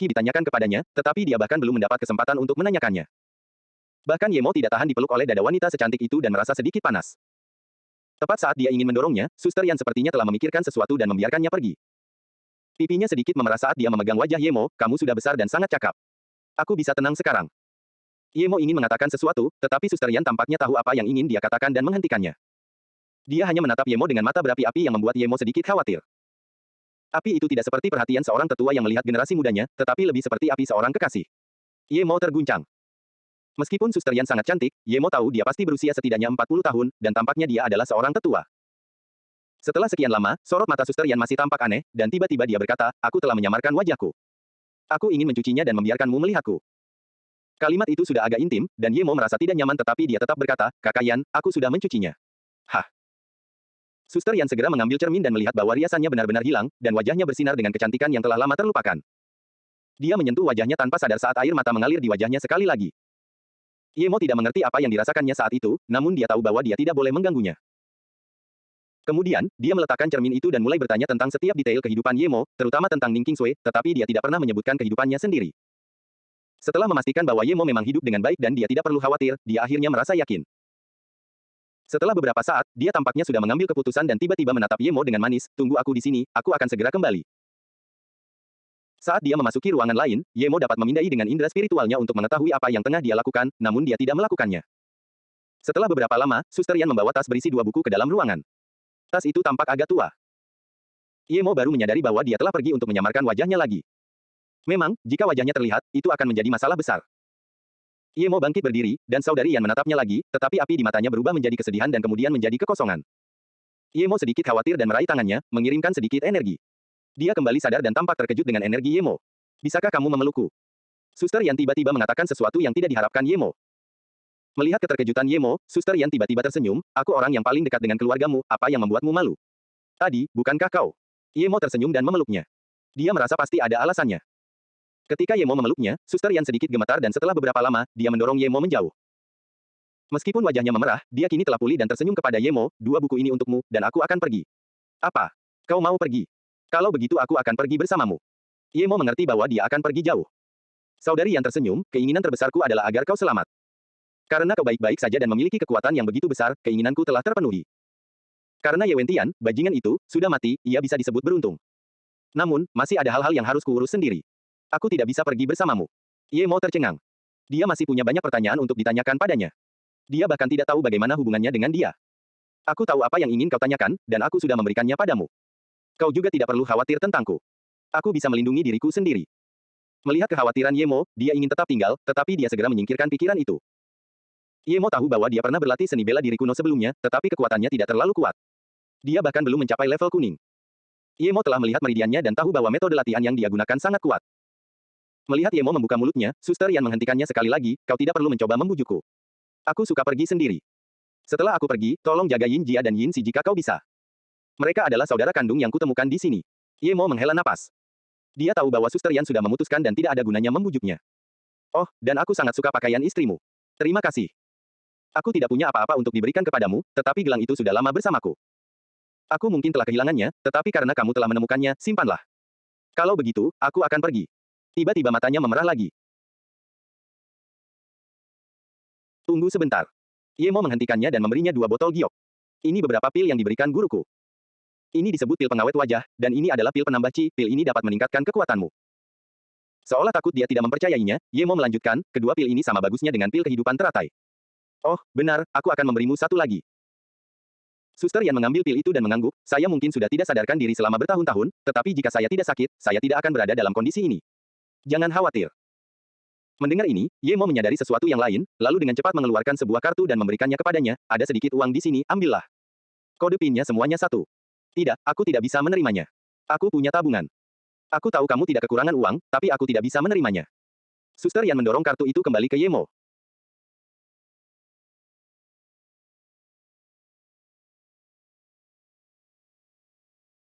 ditanyakan kepadanya, tetapi dia bahkan belum mendapat kesempatan untuk menanyakannya. Bahkan Yemo tidak tahan dipeluk oleh dada wanita secantik itu dan merasa sedikit panas. Tepat saat dia ingin mendorongnya, Suster Yan sepertinya telah memikirkan sesuatu dan membiarkannya pergi. Pipinya sedikit memerah saat dia memegang wajah Yemo, kamu sudah besar dan sangat cakap. Aku bisa tenang sekarang. Yemo ingin mengatakan sesuatu, tetapi Suster Yan tampaknya tahu apa yang ingin dia katakan dan menghentikannya. Dia hanya menatap Yemo dengan mata berapi-api yang membuat Yemo sedikit khawatir. Api itu tidak seperti perhatian seorang tetua yang melihat generasi mudanya, tetapi lebih seperti api seorang kekasih. Yemo terguncang. Meskipun Suster Yan sangat cantik, Yemo tahu dia pasti berusia setidaknya 40 tahun, dan tampaknya dia adalah seorang tetua. Setelah sekian lama, sorot mata Suster Yan masih tampak aneh, dan tiba-tiba dia berkata, aku telah menyamarkan wajahku. Aku ingin mencucinya dan membiarkanmu melihatku. Kalimat itu sudah agak intim, dan Yemo merasa tidak nyaman tetapi dia tetap berkata, Kakak Yan, aku sudah mencucinya. Hah? Suster Yan segera mengambil cermin dan melihat bahwa riasannya benar-benar hilang, dan wajahnya bersinar dengan kecantikan yang telah lama terlupakan. Dia menyentuh wajahnya tanpa sadar saat air mata mengalir di wajahnya sekali lagi. Yemo tidak mengerti apa yang dirasakannya saat itu, namun dia tahu bahwa dia tidak boleh mengganggunya. Kemudian, dia meletakkan cermin itu dan mulai bertanya tentang setiap detail kehidupan Yemo, terutama tentang Ning Qingsui, tetapi dia tidak pernah menyebutkan kehidupannya sendiri. Setelah memastikan bahwa Yemo memang hidup dengan baik dan dia tidak perlu khawatir, dia akhirnya merasa yakin. Setelah beberapa saat, dia tampaknya sudah mengambil keputusan dan tiba-tiba menatap Yemo dengan manis, tunggu aku di sini, aku akan segera kembali. Saat dia memasuki ruangan lain, Yemo dapat memindai dengan indera spiritualnya untuk mengetahui apa yang tengah dia lakukan, namun dia tidak melakukannya. Setelah beberapa lama, Suster Yan membawa tas berisi 2 buku ke dalam ruangan. Tas itu tampak agak tua. Yemo baru menyadari bahwa dia telah pergi untuk menyamarkan wajahnya lagi. Memang, jika wajahnya terlihat, itu akan menjadi masalah besar. Yemo bangkit berdiri, dan saudari Yan menatapnya lagi, tetapi api di matanya berubah menjadi kesedihan dan kemudian menjadi kekosongan. Yemo sedikit khawatir dan meraih tangannya, mengirimkan sedikit energi. Dia kembali sadar dan tampak terkejut dengan energi Yemo. Bisakah kamu memelukku? Suster Yan tiba-tiba mengatakan sesuatu yang tidak diharapkan Yemo. Melihat keterkejutan Yemo, Suster Yan tiba-tiba tersenyum, aku orang yang paling dekat dengan keluargamu, apa yang membuatmu malu? Tadi, bukankah kau? Yemo tersenyum dan memeluknya. Dia merasa pasti ada alasannya. Ketika Yemo memeluknya, Suster Yan sedikit gemetar dan setelah beberapa lama, dia mendorong Yemo menjauh. Meskipun wajahnya memerah, dia kini telah pulih dan tersenyum kepada Yemo, 2 buku ini untukmu, dan aku akan pergi. Apa? Kau mau pergi? Kalau begitu aku akan pergi bersamamu. Yemo mengerti bahwa dia akan pergi jauh. Saudari Yan tersenyum, keinginan terbesarku adalah agar kau selamat. Karena kau baik-baik saja dan memiliki kekuatan yang begitu besar, keinginanku telah terpenuhi. Karena Ye Wentian, bajingan itu, sudah mati, ia bisa disebut beruntung. Namun, masih ada hal-hal yang harus kuurus sendiri. Aku tidak bisa pergi bersamamu. Yemo tercengang. Dia masih punya banyak pertanyaan untuk ditanyakan padanya. Dia bahkan tidak tahu bagaimana hubungannya dengan dia. Aku tahu apa yang ingin kau tanyakan, dan aku sudah memberikannya padamu. Kau juga tidak perlu khawatir tentangku. Aku bisa melindungi diriku sendiri. Melihat kekhawatiran Yemo, dia ingin tetap tinggal, tetapi dia segera menyingkirkan pikiran itu. Yemo tahu bahwa dia pernah berlatih seni bela diri kuno sebelumnya, tetapi kekuatannya tidak terlalu kuat. Dia bahkan belum mencapai level kuning. Yemo telah melihat meridiannya dan tahu bahwa metode latihan yang dia gunakan sangat kuat. Melihat Yemo membuka mulutnya, Suster Yan menghentikannya sekali lagi, kau tidak perlu mencoba membujukku. Aku suka pergi sendiri. Setelah aku pergi, tolong jaga Yin Jia dan Yin Si jika kau bisa. Mereka adalah saudara kandung yang kutemukan di sini. Yemo menghela napas. Dia tahu bahwa Suster Yan sudah memutuskan dan tidak ada gunanya membujuknya. Oh, dan aku sangat suka pakaian istrimu. Terima kasih. Aku tidak punya apa-apa untuk diberikan kepadamu, tetapi gelang itu sudah lama bersamaku. Aku mungkin telah kehilangannya, tetapi karena kamu telah menemukannya, simpanlah. Kalau begitu, aku akan pergi. Tiba-tiba matanya memerah lagi. Tunggu sebentar. Yemo menghentikannya dan memberinya 2 botol giok. Ini beberapa pil yang diberikan guruku. Ini disebut pil pengawet wajah, dan ini adalah pil penambah chi, pil ini dapat meningkatkan kekuatanmu. Seolah takut dia tidak mempercayainya, Yemo melanjutkan, kedua pil ini sama bagusnya dengan pil kehidupan teratai. Oh, benar, aku akan memberimu satu lagi. Suster Yan mengambil pil itu dan mengangguk, saya mungkin sudah tidak sadarkan diri selama bertahun-tahun, tetapi jika saya tidak sakit, saya tidak akan berada dalam kondisi ini. Jangan khawatir. Mendengar ini, Yemo menyadari sesuatu yang lain, lalu dengan cepat mengeluarkan sebuah kartu dan memberikannya kepadanya, ada sedikit uang di sini, ambillah. Kode PIN-nya semuanya 1. Tidak, aku tidak bisa menerimanya. Aku punya tabungan. Aku tahu kamu tidak kekurangan uang, tapi aku tidak bisa menerimanya. Suster Yan mendorong kartu itu kembali ke Yemo.